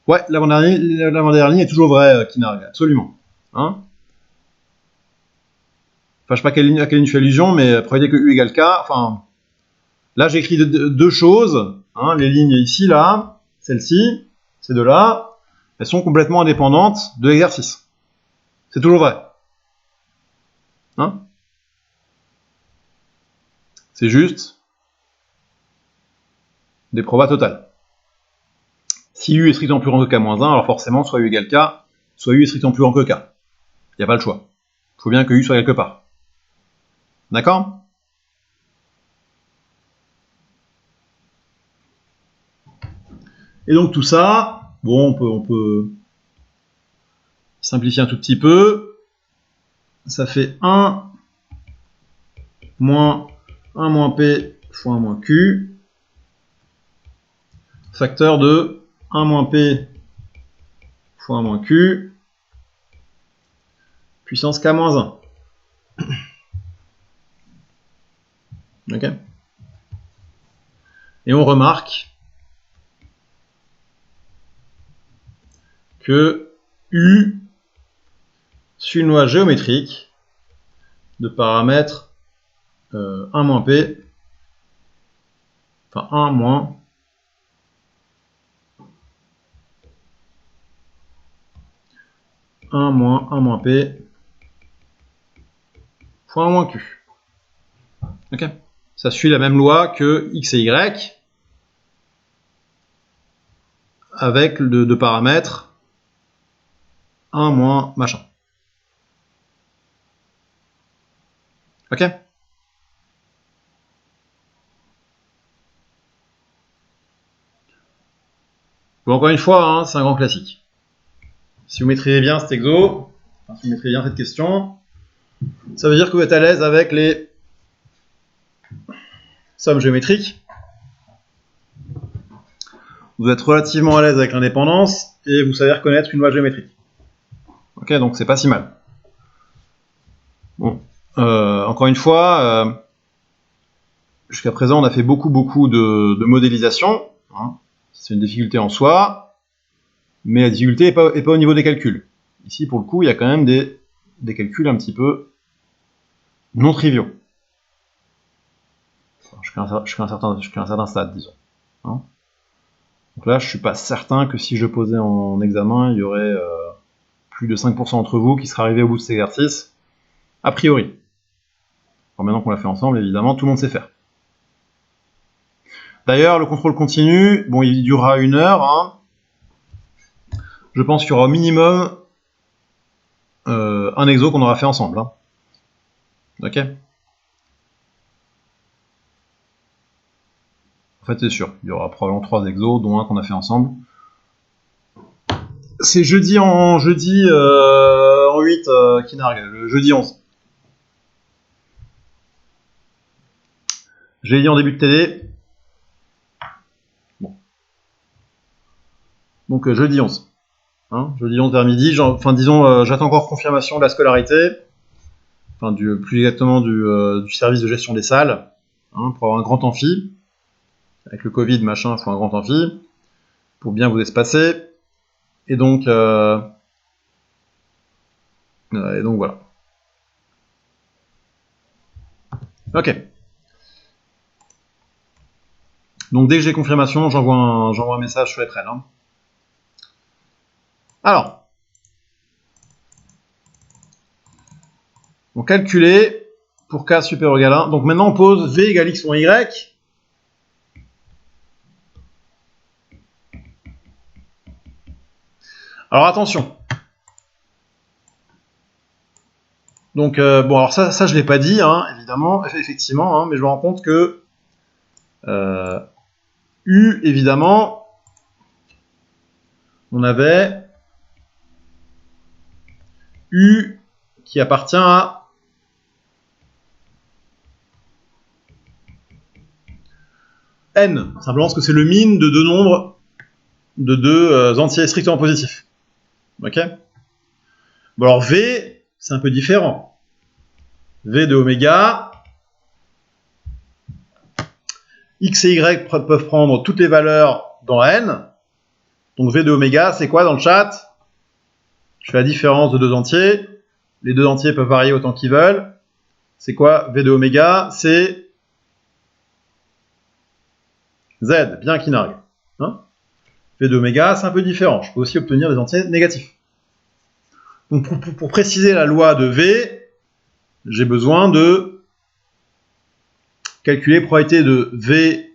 Ouais, l'avant-dernière ligne est toujours vraie, Kinarg, absolument. Hein, enfin, je sais pas à quelle ligne je fais allusion, mais probabilité que U égale K, enfin, là j'ai écrit deux choses, hein, les lignes ici, là, celle-ci, ces deux-là, elles sont complètement indépendantes de l'exercice. C'est toujours vrai. Hein, c'est juste des probas totales. Si U est strictement plus grand que K-1, alors forcément, soit U égale K, soit U est strictement plus grand que K. Il n'y a pas le choix. Il faut bien que U soit quelque part. D'accord? Et donc tout ça, bon, on peut simplifier un tout petit peu. Ça fait 1 moins 1 moins P fois 1 moins Q, facteur de 1 moins P fois 1 moins Q, puissance K moins 1. Ok? Et on remarque que U suit une loi géométrique de paramètres 1 moins P, enfin 1 moins 1 moins 1 moins P fois 1 moins Q. Ok? Ça suit la même loi que X et Y avec de paramètres 1 moins machin. Ok? Bon, encore une fois, hein, c'est un grand classique. Si vous maîtrisez bien cet exo, enfin, si vous maîtrisez bien cette question, ça veut dire que vous êtes à l'aise avec les sommes géométriques. Vous êtes relativement à l'aise avec l'indépendance et vous savez reconnaître une loi géométrique. Ok, donc c'est pas si mal. Bon, encore une fois, jusqu'à présent, on a fait beaucoup de modélisation. Hein. c'est une difficulté en soi, mais la difficulté n'est pas au niveau des calculs. Ici, pour le coup, il y a quand même des calculs un petit peu non triviaux. Jusqu'à un certain stade, disons. Hein, donc là, je suis pas certain que si je posais en examen, il y aurait plus de 5% d'entre vous qui seraient arrivés au bout de cet exercice, a priori. Alors maintenant qu'on l'a fait ensemble, évidemment, tout le monde sait faire. D'ailleurs, le contrôle continu, bon, il durera 1 heure. Hein. Je pense qu'il y aura au minimum un exo qu'on aura fait ensemble. Hein. Ok. En fait, c'est sûr, il y aura probablement 3 exos, dont un qu'on a fait ensemble. C'est jeudi en 8, Kinarg, le jeudi 11. Je l'ai dit en début de télé. Bon. Donc jeudi 11. Hein, jeudi 11 vers midi. Disons, j'attends encore confirmation de la scolarité. Enfin, plus exactement du service de gestion des salles. Hein, pour avoir un grand amphi. Avec le Covid, machin, il faut un grand amphi. Pour bien vous espacer. Et donc voilà. Ok. Donc dès que j'ai confirmation, j'envoie un message sur les prêts. Hein. Alors, on calculer pour k supérieur ou égal à 1. Donc maintenant on pose v égale x moins y. Alors attention. Donc bon, alors ça je l'ai pas dit, hein, évidemment, effectivement, hein, mais je me rends compte que U, évidemment, on avait U qui appartient à N, simplement parce que c'est le min de 2 nombres, de 2 entiers strictement positifs. Ok. Bon alors V, c'est un peu différent. V de oméga, X et Y peuvent prendre toutes les valeurs dans N. Donc V de oméga, c'est quoi dans le chat? Je fais la différence de 2 entiers. Les 2 entiers peuvent varier autant qu'ils veulent. C'est quoi V de oméga? C'est Z, bien Kinarg. Hein, V de oméga, c'est un peu différent. Je peux aussi obtenir des entiers négatifs. Donc pour préciser la loi de V, j'ai besoin de calculer la probabilité de V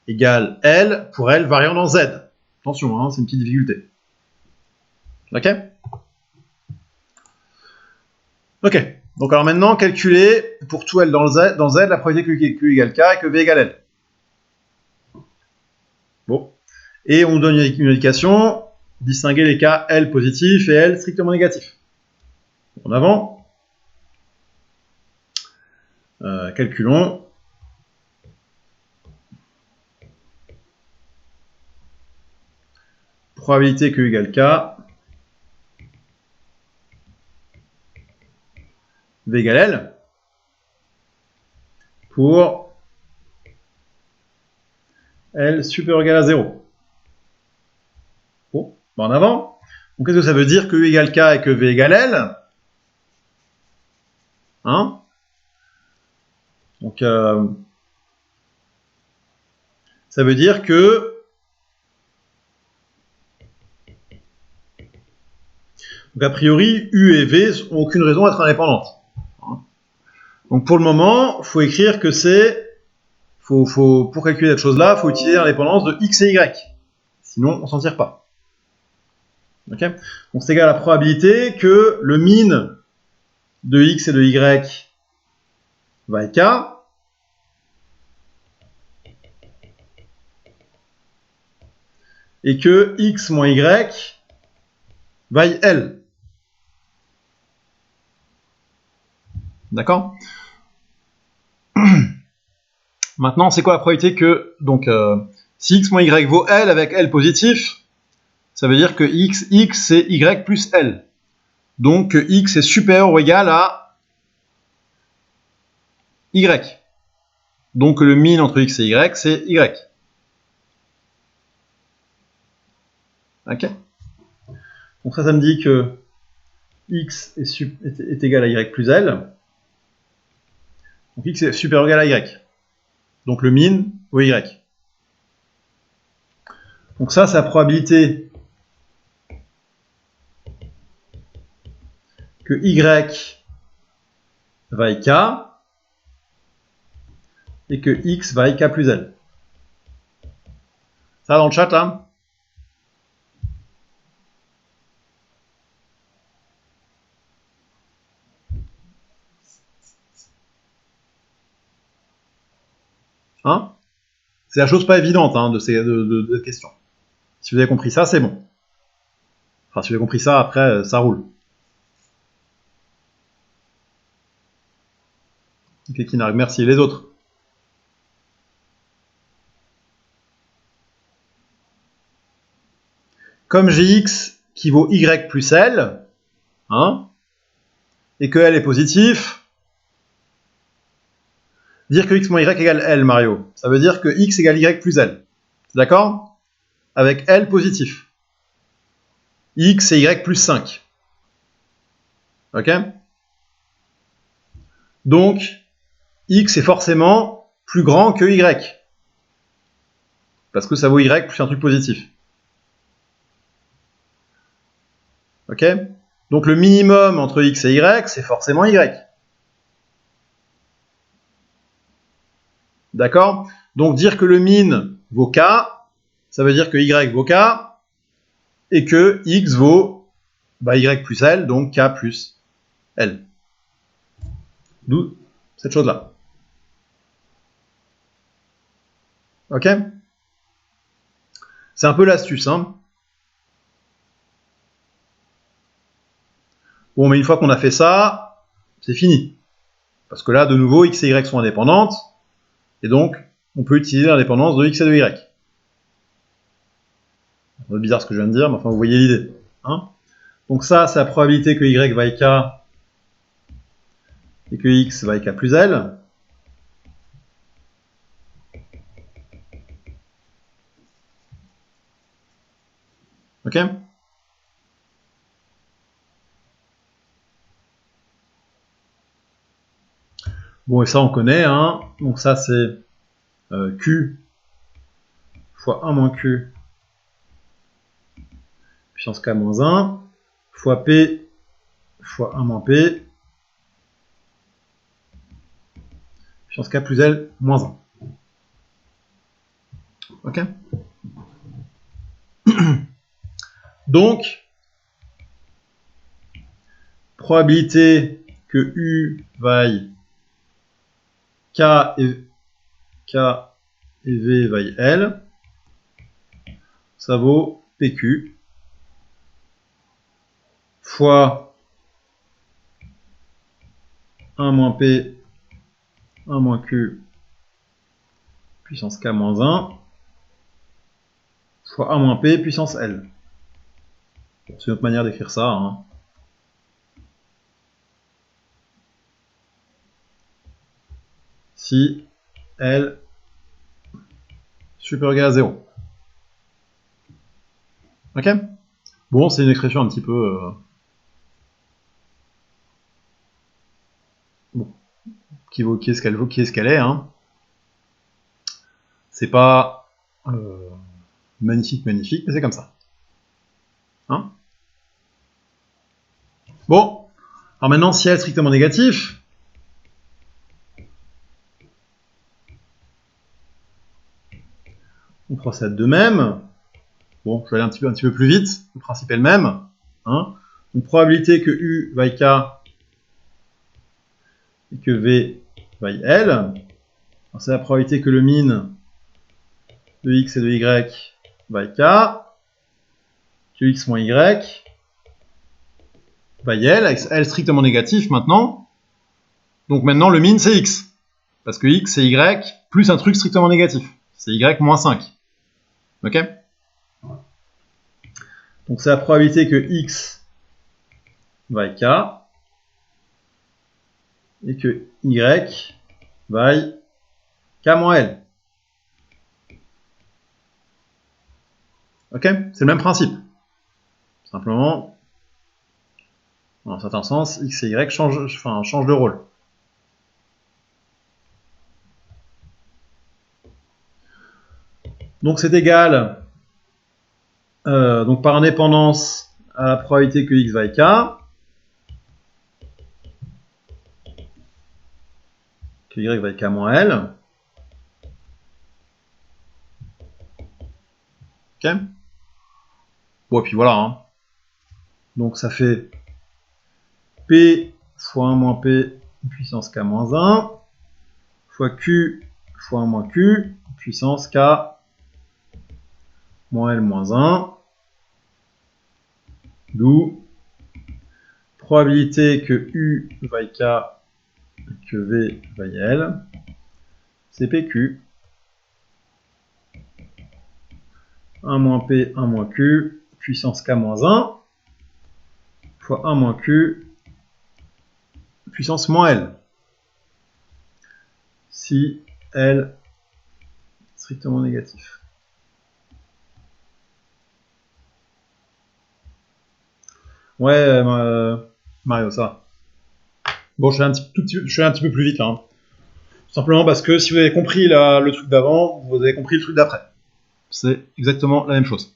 égale L pour L variant dans Z. Attention, hein, c'est une petite difficulté. Ok. Ok. Donc alors maintenant, calculer pour tout L dans Z la probabilité que Q égale K et que V égale L. Bon. Et on donne une indication, distinguer les cas L positifs et L strictement négatifs. En avant. Calculons. Probabilité Q égale K. V égale L. Pour L supérieur ou égal à 0. Bon, en avant. Donc qu'est-ce que ça veut dire que U égale K et que V égale L? Hein? Donc ça veut dire que donc a priori U et V n'ont aucune raison d'être indépendantes. Hein, donc pour le moment, il faut écrire que c'est pour calculer cette chose-là, il faut utiliser l'indépendance de X et Y. Sinon, on s'en tire pas. Okay, donc c'est égal à la probabilité que le min de X et de Y va être K. Et que X moins Y vaille L. D'accord? Maintenant, c'est quoi la probabilité que, donc, si X moins Y vaut L avec L positif, ça veut dire que X c'est Y plus L. Donc, X est supérieur ou égal à Y. Donc, le min entre X et Y, c'est Y. Ok. Donc ça me dit que x est égal à y plus l. Donc x est supérieur ou égal à y. Donc le min au y. Donc ça, c'est la probabilité que y vaille k et que x vaille k plus l. Ça dans le chat, là? Hein? C'est la chose pas évidente hein, de cette question. Si vous avez compris ça, c'est bon. Enfin, si vous avez compris ça, après, ça roule. Ok, Kinarg, merci. Les autres? Comme j'ai x qui vaut y plus l, hein, et que l est positif, dire que x moins y égale l, Mario, ça veut dire que x égale y plus l. D'accord? Avec l positif. X et y plus 5. Ok? Donc, x est forcément plus grand que y. Parce que ça vaut y plus un truc positif. Ok? Donc le minimum entre x et y, c'est forcément y. D'accord? Donc dire que le min vaut k, ça veut dire que y vaut k, et que x vaut y plus l, donc k plus l. D'où cette chose-là. Ok? C'est un peu l'astuce, hein? Bon, mais une fois qu'on a fait ça, c'est fini. Parce que là, de nouveau, x et y sont indépendantes, et donc, on peut utiliser l'indépendance de x et de y. C'est bizarre ce que je viens de dire, mais enfin, vous voyez l'idée. Hein? Donc ça, c'est la probabilité que y vaille k et que x vaille k plus l. Ok? Bon, et ça, on connaît. Hein? Donc ça, c'est q fois 1 moins q puissance k moins 1 fois p fois 1 moins p puissance k plus l moins 1. Ok? Donc, probabilité que u vaille k et v vaille l, ça vaut pq fois 1 moins p, 1 moins q, puissance k moins 1, fois 1 moins p, puissance l. C'est une autre manière d'écrire ça. Hein. Si l supérieur ou égal à 0. Ok? Bon, c'est une expression un petit peu... bon, qui est ce qu'elle vaut, qui est ce qu'elle est. Hein. C'est pas magnifique, mais c'est comme ça. Hein? Bon, alors maintenant, si elle est strictement négatif, on procède de même. Bon, je vais aller un petit peu plus vite. Le principe est le même. Hein. Une probabilité que U vaille K et que V vaille L. C'est la probabilité que le min de X et de Y vaille K, que X moins Y vaille L, avec L strictement négatif maintenant. Donc maintenant, le min, c'est X. Parce que X, c'est Y plus un truc strictement négatif. C'est Y moins 5. Ok? Donc c'est la probabilité que X vaille K et que Y vaille K moins L. Ok? C'est le même principe. Simplement, dans un certain sens, x et y changent de rôle. Donc c'est égal, donc par indépendance, à la probabilité que x vaille k, que y vaille k moins l. Ok. Bon, et puis voilà. Hein. Donc ça fait P fois 1 moins P puissance K moins 1 fois Q fois 1 moins Q puissance K moins L moins 1. D'où probabilité que U vaille K et que V vaille L, c'est PQ. 1 moins P, 1 moins Q, puissance K moins 1 fois 1 moins Q puissance moins L. Si L strictement négatif. Ouais, Mario, ça. Bon, je fais un petit peu plus vite, hein. Simplement parce que si vous avez compris le truc d'avant, vous avez compris le truc d'après. C'est exactement la même chose.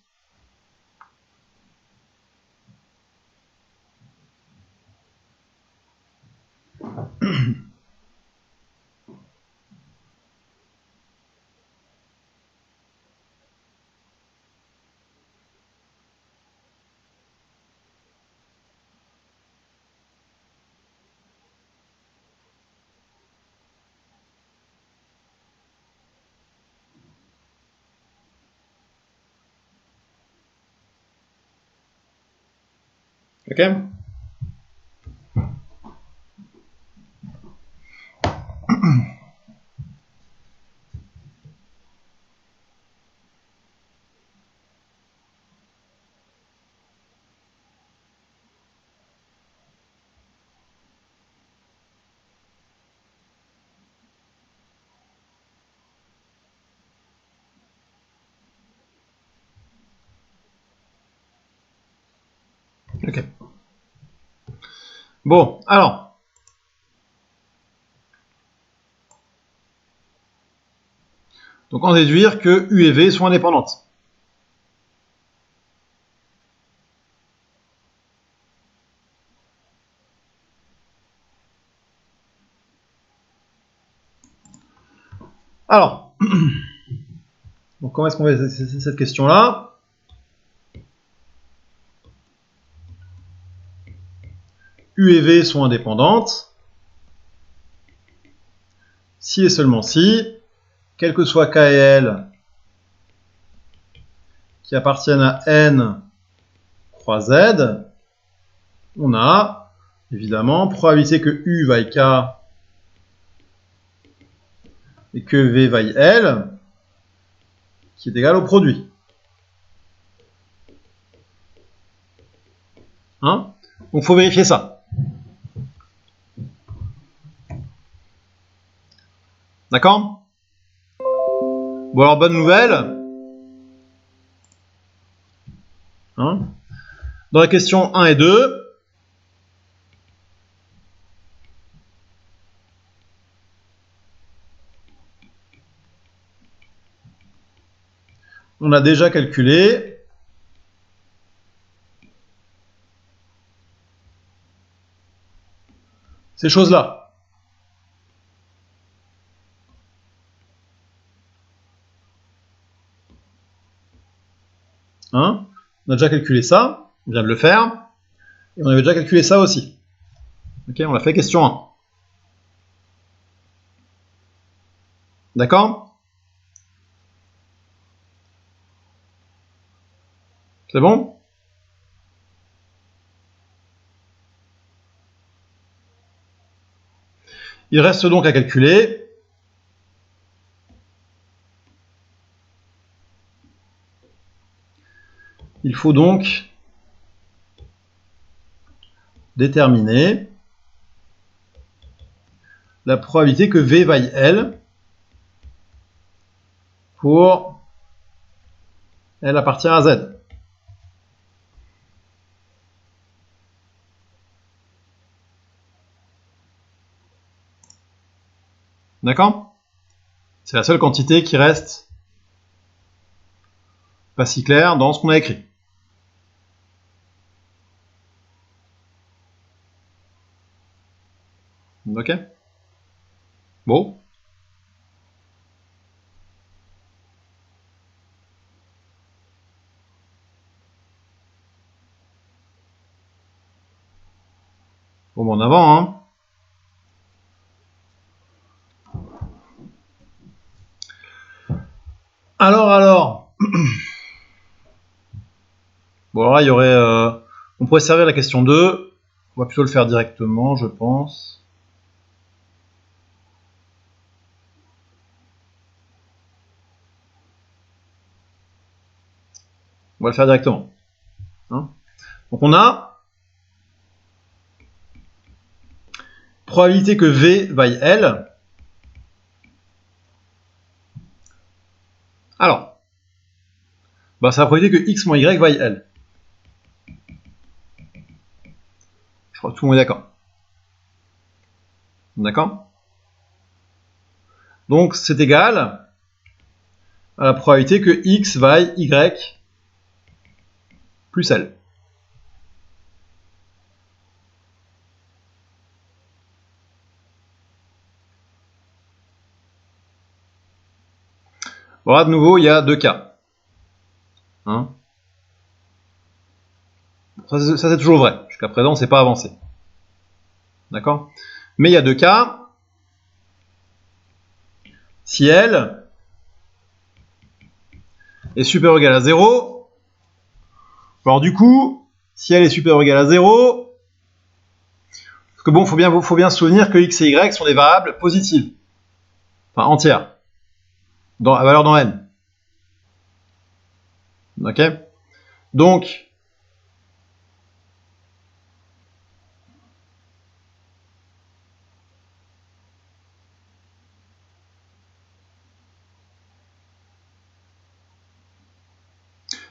Ok. Ok. Bon, alors. Donc en déduire que U et V sont indépendantes. Alors. Donc comment est-ce qu'on va cette question-là? U et V sont indépendantes. Si et seulement si, quel que soit K et L qui appartiennent à N croix Z, on a évidemment probabilité que U vaille K et que V vaille L qui est égal au produit. Hein? Donc il faut vérifier ça. D'accord? Bon alors bonne nouvelle. Hein? Dans la question 1 et 2, on a déjà calculé ces choses-là. Hein? On a déjà calculé ça, on vient de le faire, et on avait déjà calculé ça aussi. Ok, on l'a fait question 1. D'accord? C'est bon? Il reste donc à calculer il faut donc déterminer la probabilité que V vaille L pour L appartient à Z. D'accord? C'est la seule quantité qui reste pas si claire dans ce qu'on a écrit. Ok? Bon. Bon, en avant, hein. Alors. Bon, alors là, il y aurait... on pourrait servir la question 2. On va plutôt le faire directement, je pense. On va le faire directement. Hein, donc on a probabilité que V vaille L. Alors, bah, c'est la probabilité que X moins Y vaille L. Je crois que tout le monde est d'accord. D'accord? Donc c'est égal à la probabilité que X vaille Y plus L. Bon, là, de nouveau, il y a deux cas. Hein, ça c'est toujours vrai. Jusqu'à présent, on ne s'est pas avancé. D'accord? Mais il y a deux cas. Si L est supérieur ou égal à 0, alors du coup, si L est supérieur ou égal à 0, parce que bon, faut bien se souvenir que X et Y sont des variables positives. Enfin, entières. À valeur dans N. Ok? Donc,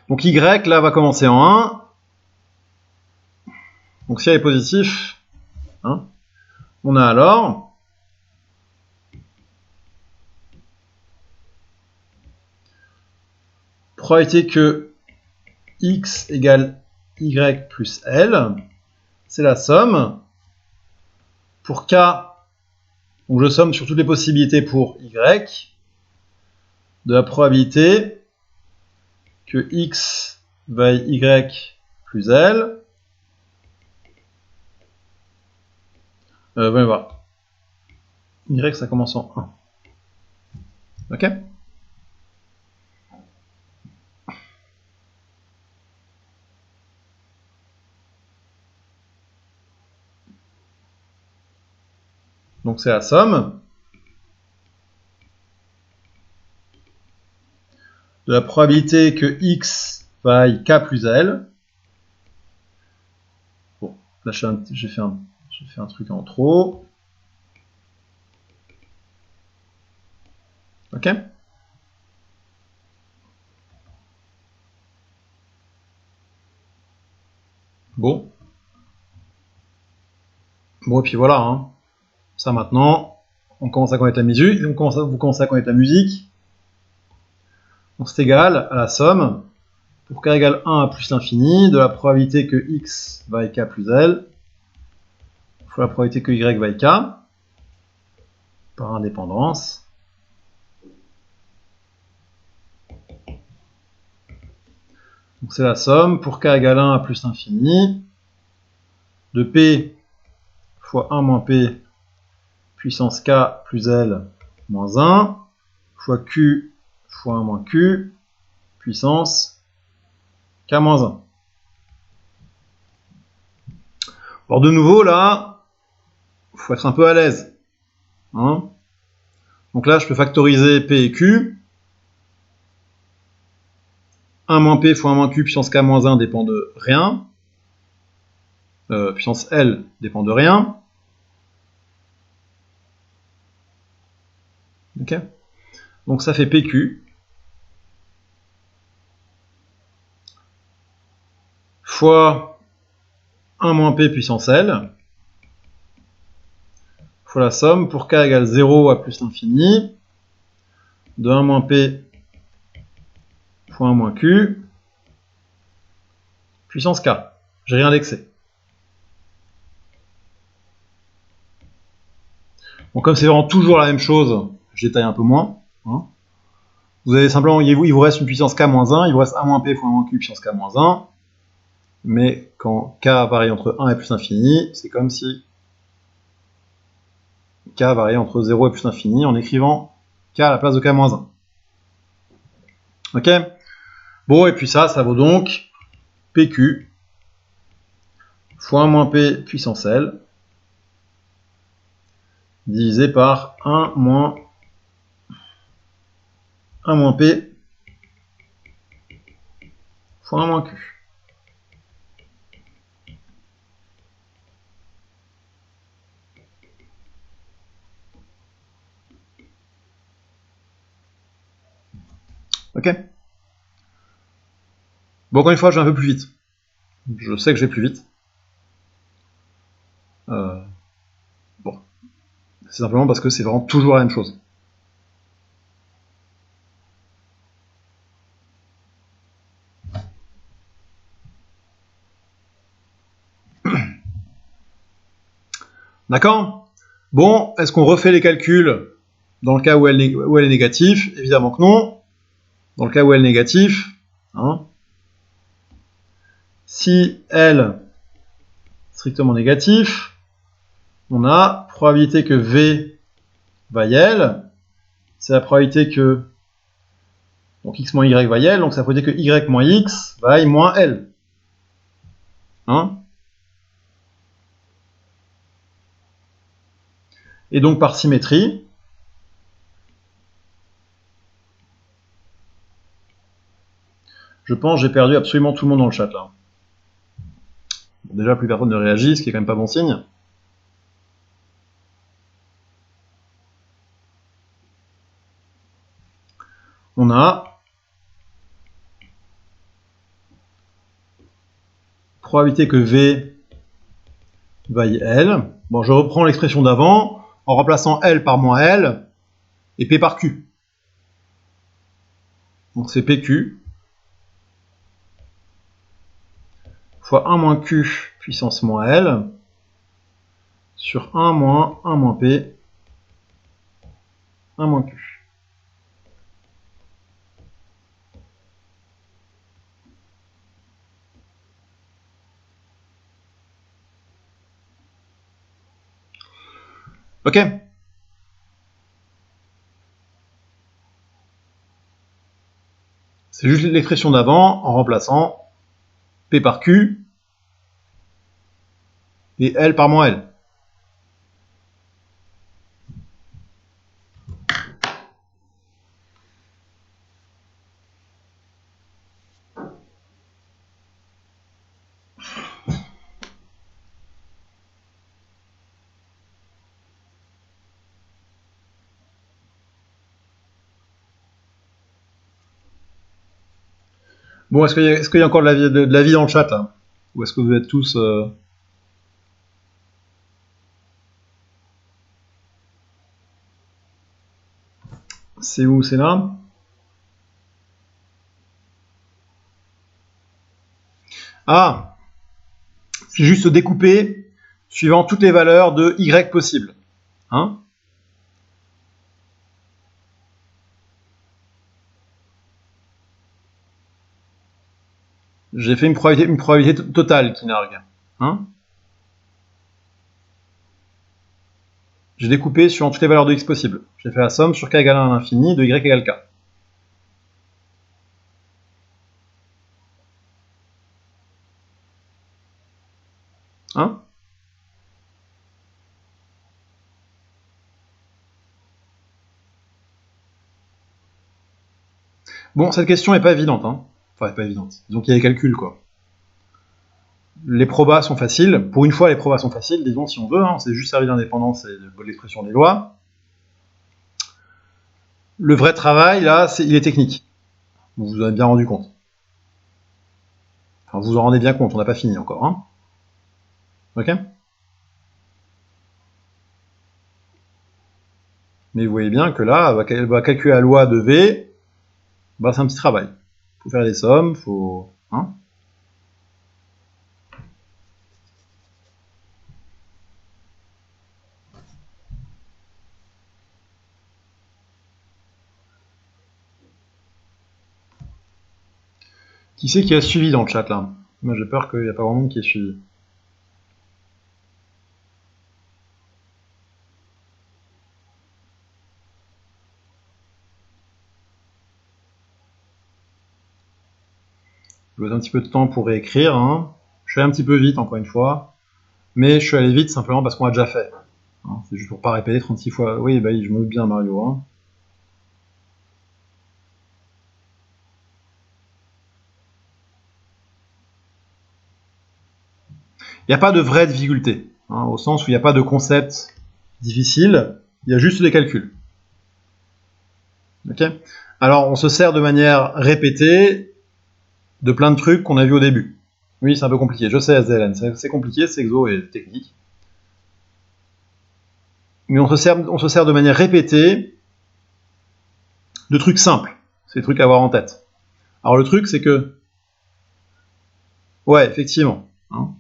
Y, là, va commencer en 1. Donc, si elle est positive, hein, on a alors probabilité que X égale Y plus L, c'est la somme pour K, donc je somme sur toutes les possibilités pour Y, de la probabilité que X vaille Y plus L. Voilà. Y, ça commence en 1. Ok? Donc c'est la somme de la probabilité que X vaille K plus L. Bon, là j'ai fait un truc en trop. Ok? Bon. Bon, et puis voilà. Hein. Ça maintenant, on commence à connaître la musique. Vous commencez à connaître la musique. Donc c'est égal à la somme pour k égale 1 à plus l'infini de la probabilité que x vaille k plus l fois la probabilité que y vaille k par indépendance. Donc c'est la somme pour k égale 1 à plus l'infini de p fois 1 moins p puissance k plus l moins 1 fois q fois 1 moins q puissance k moins 1. Alors de nouveau là, il faut être un peu à l'aise. Hein, donc là je peux factoriser p et q. 1 moins p fois 1 moins q puissance k moins 1 dépend de rien. Puissance L dépend de rien. Ok. Donc ça fait PQ fois 1 moins P puissance L fois la somme pour k égale 0 à plus l'infini de 1 moins p fois 1 moins q puissance k. J'ai rien d'excès. Bon, comme c'est vraiment toujours la même chose, je détaille un peu moins. Hein. Vous avez simplement, il vous reste une puissance k moins 1, il vous reste 1 moins p fois 1 moins q puissance k moins 1. Mais quand k varie entre 1 et plus l'infini, c'est comme si k variait entre 0 et plus l'infini en écrivant k à la place de k moins 1. Ok. Bon, et puis ça vaut donc pq fois 1 moins p puissance L divisé par 1 moins p fois 1 moins q. Ok. Bon, encore une fois, je vais un peu plus vite. Je sais que je vais plus vite. Bon. C'est simplement parce que c'est vraiment toujours la même chose. D'accord? Bon, est-ce qu'on refait les calculs dans le cas où L est négatif? Évidemment que non. Dans le cas où L est négatif, hein, si L est strictement négatif, on a probabilité que V vaille L, c'est la probabilité que donc x moins y vaille L, donc c'est la probabilité que y moins x vaille moins L. Hein? Et donc par symétrie, je pense que j'ai perdu absolument tout le monde dans le chat là. Bon, déjà plus personne ne réagit, ce qui est quand même pas bon signe. On a probabilité que V vaille L. Bon, je reprends l'expression d'avant en remplaçant L par moins L et P par Q. Donc c'est PQ fois 1 moins Q puissance moins L sur 1 moins P 1 moins Q. Ok. C'est juste l'expression d'avant en remplaçant P par Q et L par moins L. Bon, est-ce qu'il y a encore de la vie dans le chat là? Ou est-ce que vous êtes tous... C'est où? C'est là? Ah! C'est juste découper suivant toutes les valeurs de Y possibles. Hein? J'ai fait une probabilité totale qui nargue. Hein? J'ai découpé suivant toutes les valeurs de X possibles. J'ai fait la somme sur K égale 1 à l'infini de Y égale K. Hein? Bon, cette question est pas évidente. Hein. Enfin, elle est pas évidente. Disons qu'il y a des calculs, quoi. Les probas sont faciles. Pour une fois, les probas sont faciles, disons, si on veut. Hein. On s'est juste servi d'indépendance et de l'expression des lois. Le vrai travail, là, il est technique. Vous vous en avez bien rendu compte. Enfin, vous vous en rendez bien compte, on n'a pas fini encore. Hein. Ok? Mais vous voyez bien que là, elle va calculer la loi de V, bah, c'est un petit travail. Il faut faire des sommes, faut... Hein. Qui c'est qui a suivi dans le chat, là? Moi, j'ai peur qu'il n'y a pas grand monde qui ait suivi. Je vous laisse un petit peu de temps pour réécrire. Hein. Je suis allé un petit peu vite, encore une fois. Mais je suis allé vite simplement parce qu'on a déjà fait. Hein, c'est juste pour pas répéter 36 fois. Oui, bah, je me doute bien, Mario. Hein. Il n'y a pas de vraie difficulté, hein, au sens où il n'y a pas de concept difficile, il y a juste des calculs. Okay. Alors, on se sert de manière répétée de plein de trucs qu'on a vus au début. Oui, c'est un peu compliqué, je sais, SDLN, c'est compliqué, c'est exo et technique. Mais on se sert de manière répétée de trucs simples. C'est des trucs à avoir en tête. Alors, le truc, c'est que... Ouais, effectivement. Hein.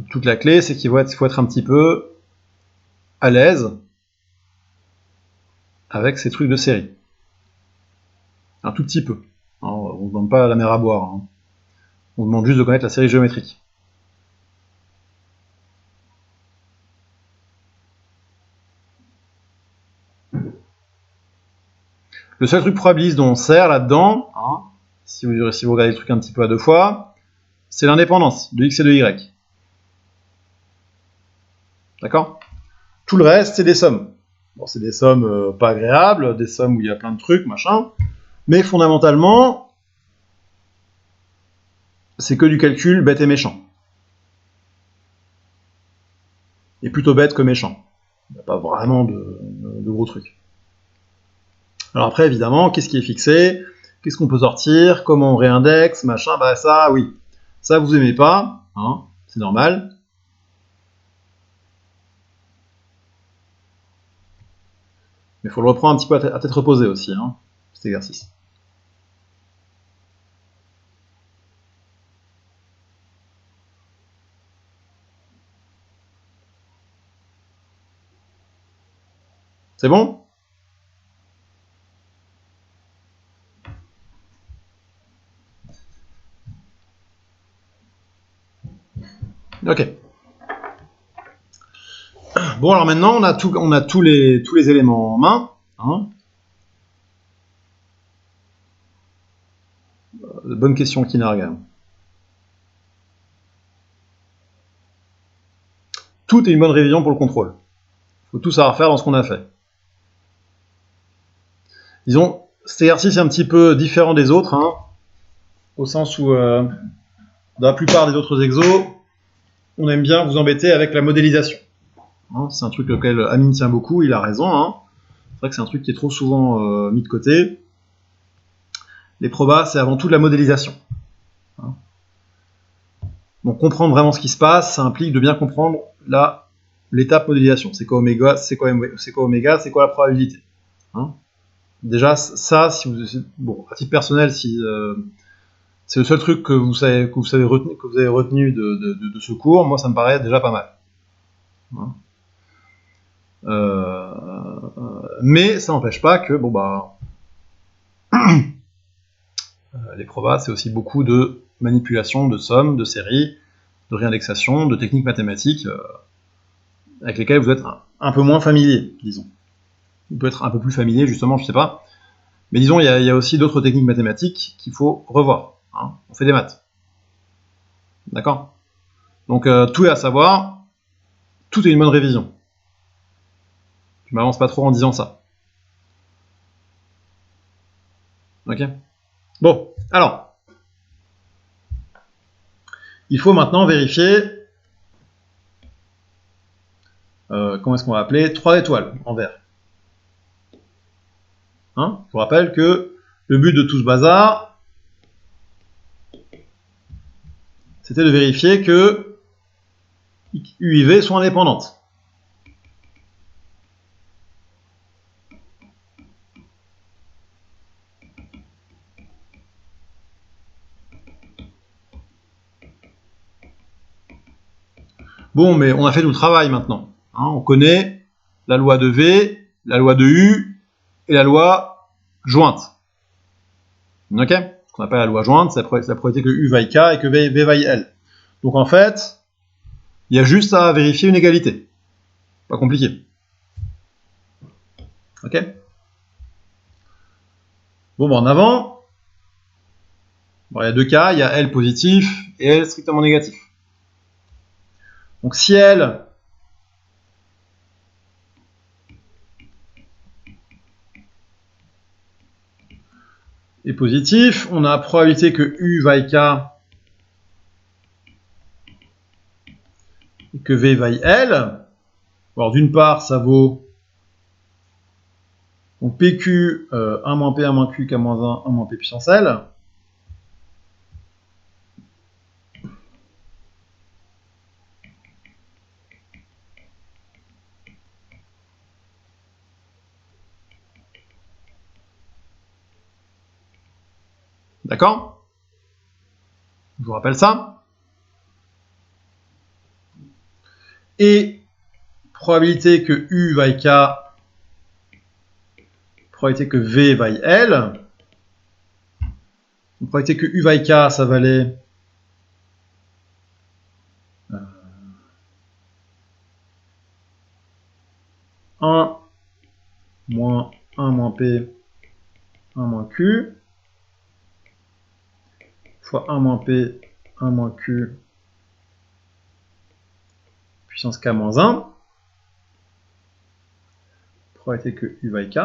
Toute la clé, c'est qu'il faut être un petit peu à l'aise avec ces trucs de série. Un tout petit peu. Alors, on ne demande pas la mer à boire. Hein. On demande juste de connaître la série géométrique. Le seul truc probabiliste dont on sert là-dedans, hein, si vous regardez le truc un petit peu à deux fois, c'est l'indépendance de x et de y. D'accord? Tout le reste, c'est des sommes. Bon, c'est des sommes pas agréables, des sommes où il y a plein de trucs, machin. Mais fondamentalement, c'est que du calcul bête et méchant. Et plutôt bête que méchant. Il n'y a pas vraiment de gros trucs. Alors après, évidemment, qu'est-ce qui est fixé? Qu'est-ce qu'on peut sortir? Comment on réindexe? Machin, bah ça, oui. Ça, vous aimez pas, hein, c'est normal. Mais il faut le reprendre un petit peu à tête reposée aussi, hein, cet exercice. C'est bon? Ok. Bon, alors maintenant, on a tous les éléments en main. Hein. Bonne question, Kinarga. Tout est une bonne révision pour le contrôle. Il faut tout savoir faire dans ce qu'on a fait. Disons, cet exercice est un petit peu différent des autres, hein, au sens où, dans la plupart des autres exos, on aime bien vous embêter avec la modélisation. Hein, c'est un truc auquel Amine tient beaucoup, il a raison. Hein. C'est vrai que c'est un truc qui est trop souvent mis de côté. Les probas, c'est avant tout de la modélisation. Hein. Donc comprendre vraiment ce qui se passe, ça implique de bien comprendre l'étape modélisation. C'est quoi oméga, c'est quoi la probabilité. Hein. Déjà, ça, si vous, bon, à titre personnel, si c'est le seul truc que vous avez retenu de ce cours, moi ça me paraît déjà pas mal. Hein. Mais ça n'empêche pas que, bon bah, les probas, c'est aussi beaucoup de manipulation, de sommes, de séries, de réindexation, de techniques mathématiques avec lesquelles vous êtes un peu moins familier, disons. Vous pouvez être un peu plus familier, justement, je sais pas. Mais disons, il y a aussi d'autres techniques mathématiques qu'il faut revoir. Hein. On fait des maths. D'accord? Donc, tout est à savoir, tout est une bonne révision. Je m'avance pas trop en disant ça. Ok? Bon, alors. Il faut maintenant vérifier, comment est-ce qu'on va appeler, 3 étoiles en vert. Hein, je vous rappelle que le but de tout ce bazar, c'était de vérifier que U et V sont indépendantes. Bon, mais on a fait tout le travail maintenant. Hein, on connaît la loi de V, la loi de U et la loi jointe. Ok? Ce qu'on appelle la loi jointe, c'est la probabilité que U vaille K et que V vaille L. Donc en fait, il y a juste à vérifier une égalité. Pas compliqué. Ok? Bon, ben en avant. Bon, il y a deux cas, il y a L positif et L strictement négatif. Donc si L est positif, on a la probabilité que U vaille K et que V vaille L. Alors d'une part, ça vaut donc PQ 1 moins P, 1 moins Q, K moins 1, 1 moins P puissance L. D'accord? Je vous rappelle ça. Et probabilité que U vaille K, probabilité que V vaille L. Donc, probabilité que U vaille K, ça valait 1 moins 1 moins P, 1 moins Q, fois 1 moins P, 1 moins Q, puissance K moins 1. Probabilité que U vaille K.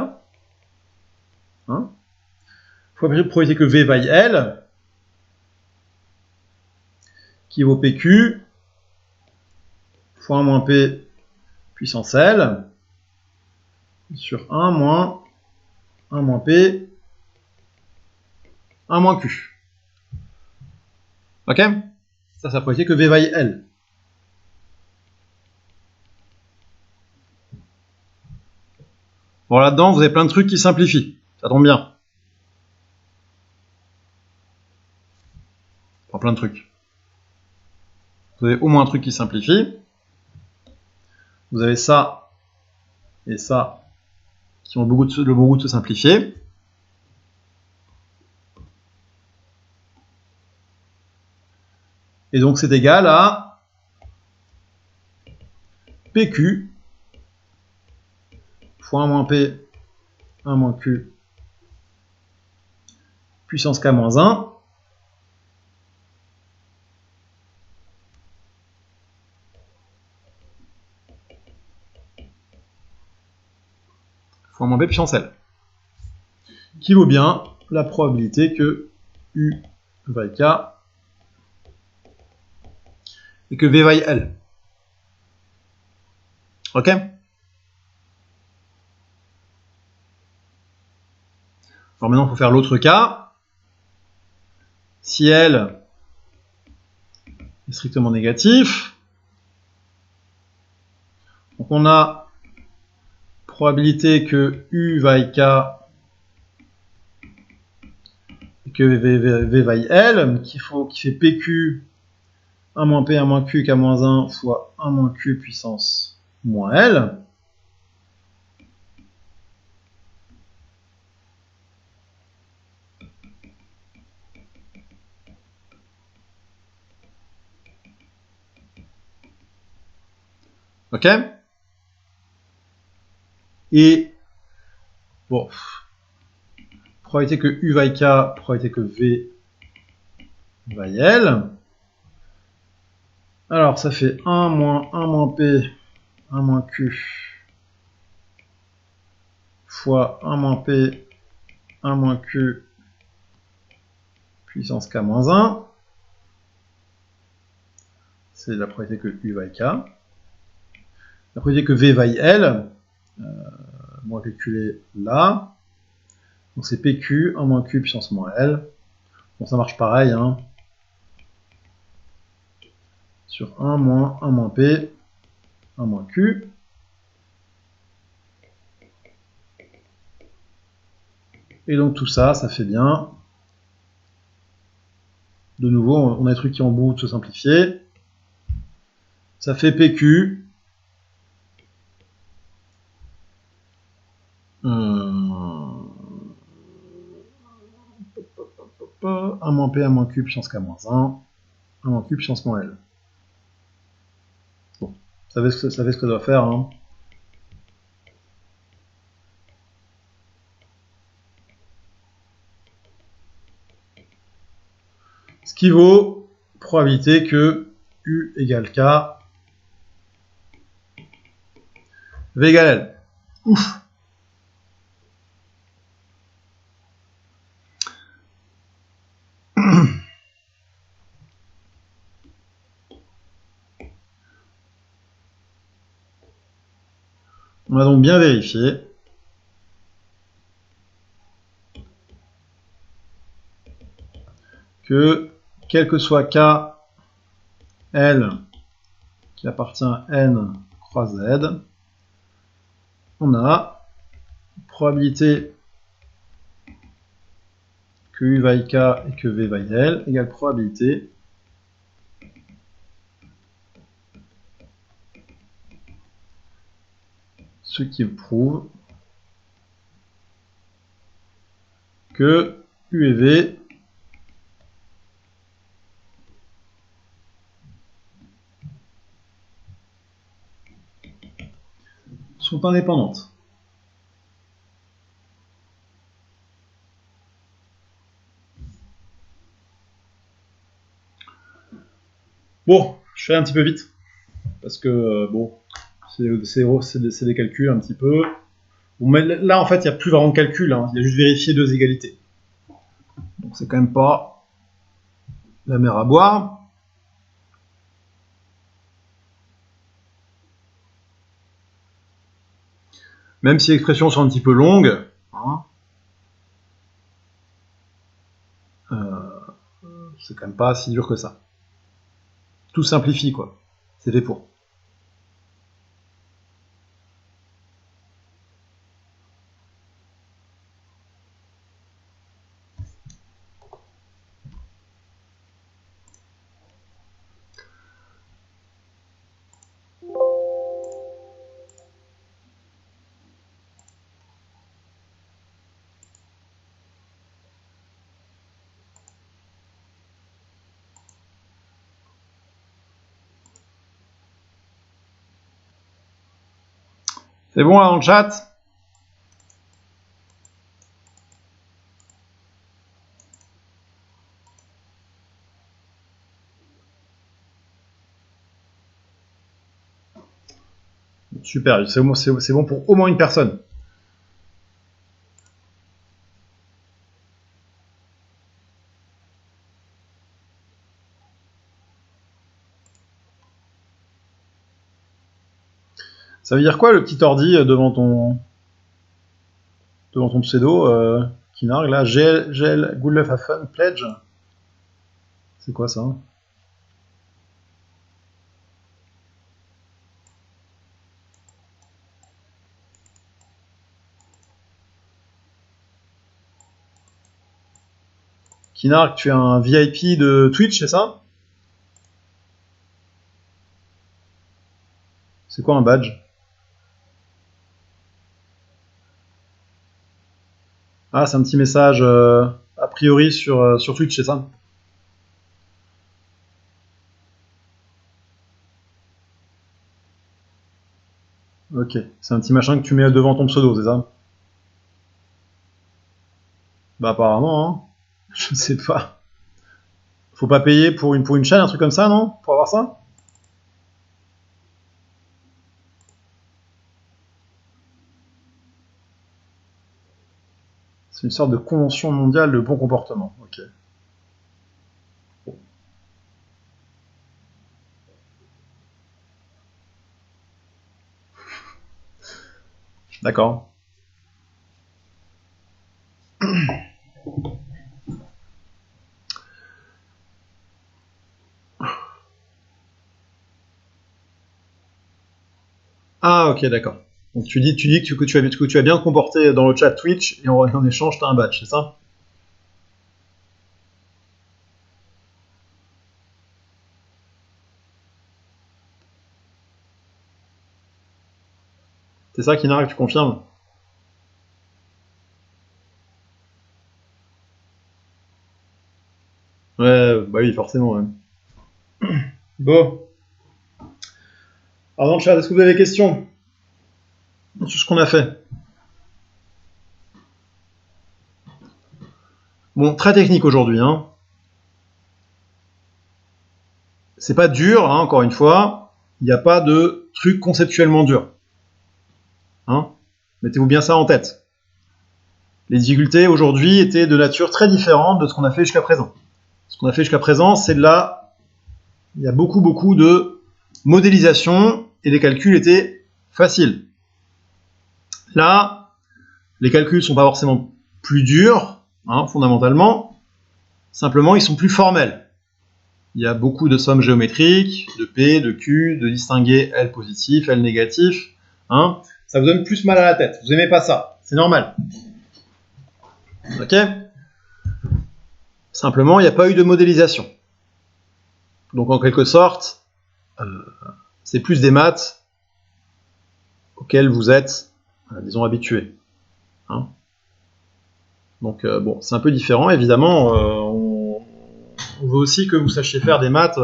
Hein, fois probabilité que V vaille L, qui vaut PQ, fois 1 moins P, puissance L, sur 1 moins 1 moins P, 1 moins Q. Ok? Ça, c'est la probabilité que V vaille L. Bon, là-dedans, vous avez plein de trucs qui simplifient. Ça tombe bien. Enfin, plein de trucs. Vous avez au moins un truc qui simplifie. Vous avez ça et ça qui ont le bon goût de se simplifier. Et donc, c'est égal à PQ fois 1 moins P, 1 moins Q, puissance K moins 1. Fois 1 moins P puissance L. Qui vaut bien la probabilité que U vaille K et que V vaille L. Ok? Alors maintenant, il faut faire l'autre cas. Si L est strictement négatif, donc on a probabilité que U vaille K et que V vaille L, qui fait PQ 1 moins P, 1 moins Q, K moins 1 fois 1 moins Q puissance moins L. Ok? Et bon, probabilité que U vaille K, probabilité que V vaille L. Alors ça fait 1 moins P, 1 moins Q fois 1 moins P, 1 moins Q puissance K moins 1. C'est la probabilité que U vaille K. La probabilité que V vaille L, on va calculer là. Donc c'est PQ, 1 moins Q puissance moins L. Bon, ça marche pareil, hein. Sur 1 moins P, 1 moins Q. Et donc tout ça, ça fait bien. De nouveau, on a des trucs qui ont beaucoup de se simplifier. Ça fait PQ. 1 moins P, 1 moins Q, puissance K moins 1. 1 moins Q, puissance moins L. Bon, ça fait ce que ça doit faire. Hein. Ce qui vaut probabilité que U égale K, V égale L. Ouf. On va donc bien vérifier que, quel que soit K, L, qui appartient à N croix Z, on a probabilité que U vaille K et que V vaille L égale probabilité ce qui prouve que U et V sont indépendantes. Bon, je fais un petit peu vite, parce que, bon, c'est des calculs un petit peu. Bon, mais là, en fait, il n'y a plus vraiment de calcul, hein. Il y a juste vérifié deux égalités. Donc c'est quand même pas la mer à boire. Même si les expressions sont un petit peu longues, hein, c'est quand même pas si dur que ça. Tout simplifie, quoi. C'est fait pour. C'est bon, là, dans le chat? Super, c'est bon pour au moins une personne. Ça veut dire quoi, le petit ordi devant ton pseudo, qui nargue, là? GL, good luck, have fun, pledge? C'est quoi, ça? Kinark, tu es un VIP de Twitch, c'est ça? C'est quoi un badge? Ah, c'est un petit message a priori sur Twitch, c'est ça? Ok, c'est un petit machin que tu mets devant ton pseudo, c'est ça? Bah apparemment, hein. Je sais pas. Faut pas payer pour une chaîne, un truc comme ça, non? Pour avoir ça? C'est une sorte de convention mondiale de bon comportement. Ok. D'accord. Ah, ok, d'accord. Donc tu dis que tu as bien comporté dans le chat Twitch et en échange, tu as un badge, c'est ça? C'est ça, Kinara, que tu confirmes? Ouais, bah oui, forcément. Ouais. Bon. Alors dans le chat, est-ce que vous avez des questions sur ce qu'on a fait? Bon, très technique aujourd'hui. Hein. C'est pas dur, hein, encore une fois. Il n'y a pas de truc conceptuellement dur. Hein. Mettez-vous bien ça en tête. Les difficultés aujourd'hui étaient de nature très différente de ce qu'on a fait jusqu'à présent. Ce qu'on a fait jusqu'à présent, c'est de là, il y a beaucoup de modélisation et les calculs étaient faciles. Là, les calculs sont pas forcément plus durs, hein, fondamentalement. Simplement, ils sont plus formels. Il y a beaucoup de sommes géométriques, de P, de Q, de distinguer L positif, L négatif. Hein. Ça vous donne plus mal à la tête. Vous aimez pas ça. C'est normal. Ok? Simplement, il n'y a pas eu de modélisation. Donc, en quelque sorte, c'est plus des maths auxquelles vous êtes, disons, habitués. Hein. Donc, bon, c'est un peu différent. Évidemment, on veut aussi que vous sachiez faire des maths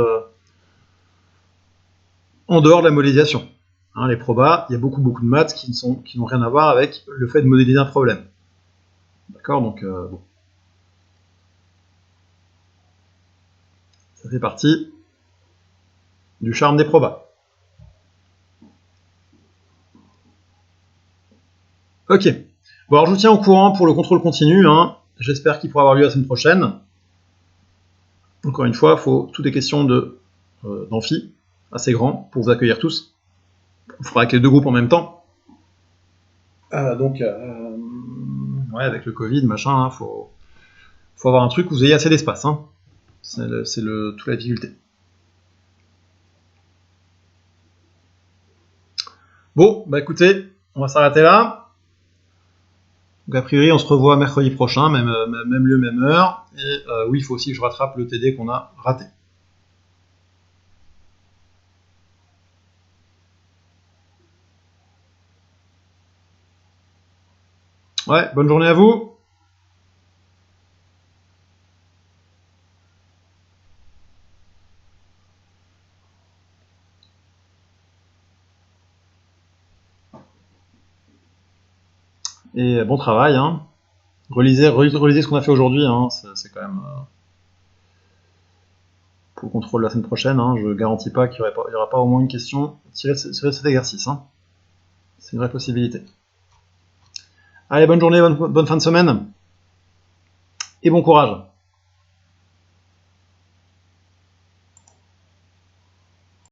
en dehors de la modélisation. Hein, les probas, il y a beaucoup de maths qui n'ont rien à voir avec le fait de modéliser un problème. D'accord? Donc, bon. Ça fait partie du charme des probas. Ok. Bon, alors je vous tiens au courant pour le contrôle continu. Hein. J'espère qu'il pourra avoir lieu la semaine prochaine. Encore une fois, tout est question d'amphi, assez grand, pour vous accueillir tous. Il faudra avec les deux groupes en même temps. Donc, ouais, avec le Covid, machin, hein, faut avoir un truc où vous ayez assez d'espace. Hein. C'est toute la difficulté. Bon, bah écoutez, on va s'arrêter là. Donc a priori, on se revoit mercredi prochain, même lieu, même heure. Et oui, il faut aussi que je rattrape le TD qu'on a raté. Ouais, bonne journée à vous. Et bon travail. Hein. Relisez ce qu'on a fait aujourd'hui. Hein. C'est quand même... pour le contrôle la semaine prochaine, hein. Je ne garantis pas qu'il n'y aura pas au moins une question tirée de cet exercice. Hein. C'est une vraie possibilité. Allez, bonne journée, bonne fin de semaine. Et bon courage.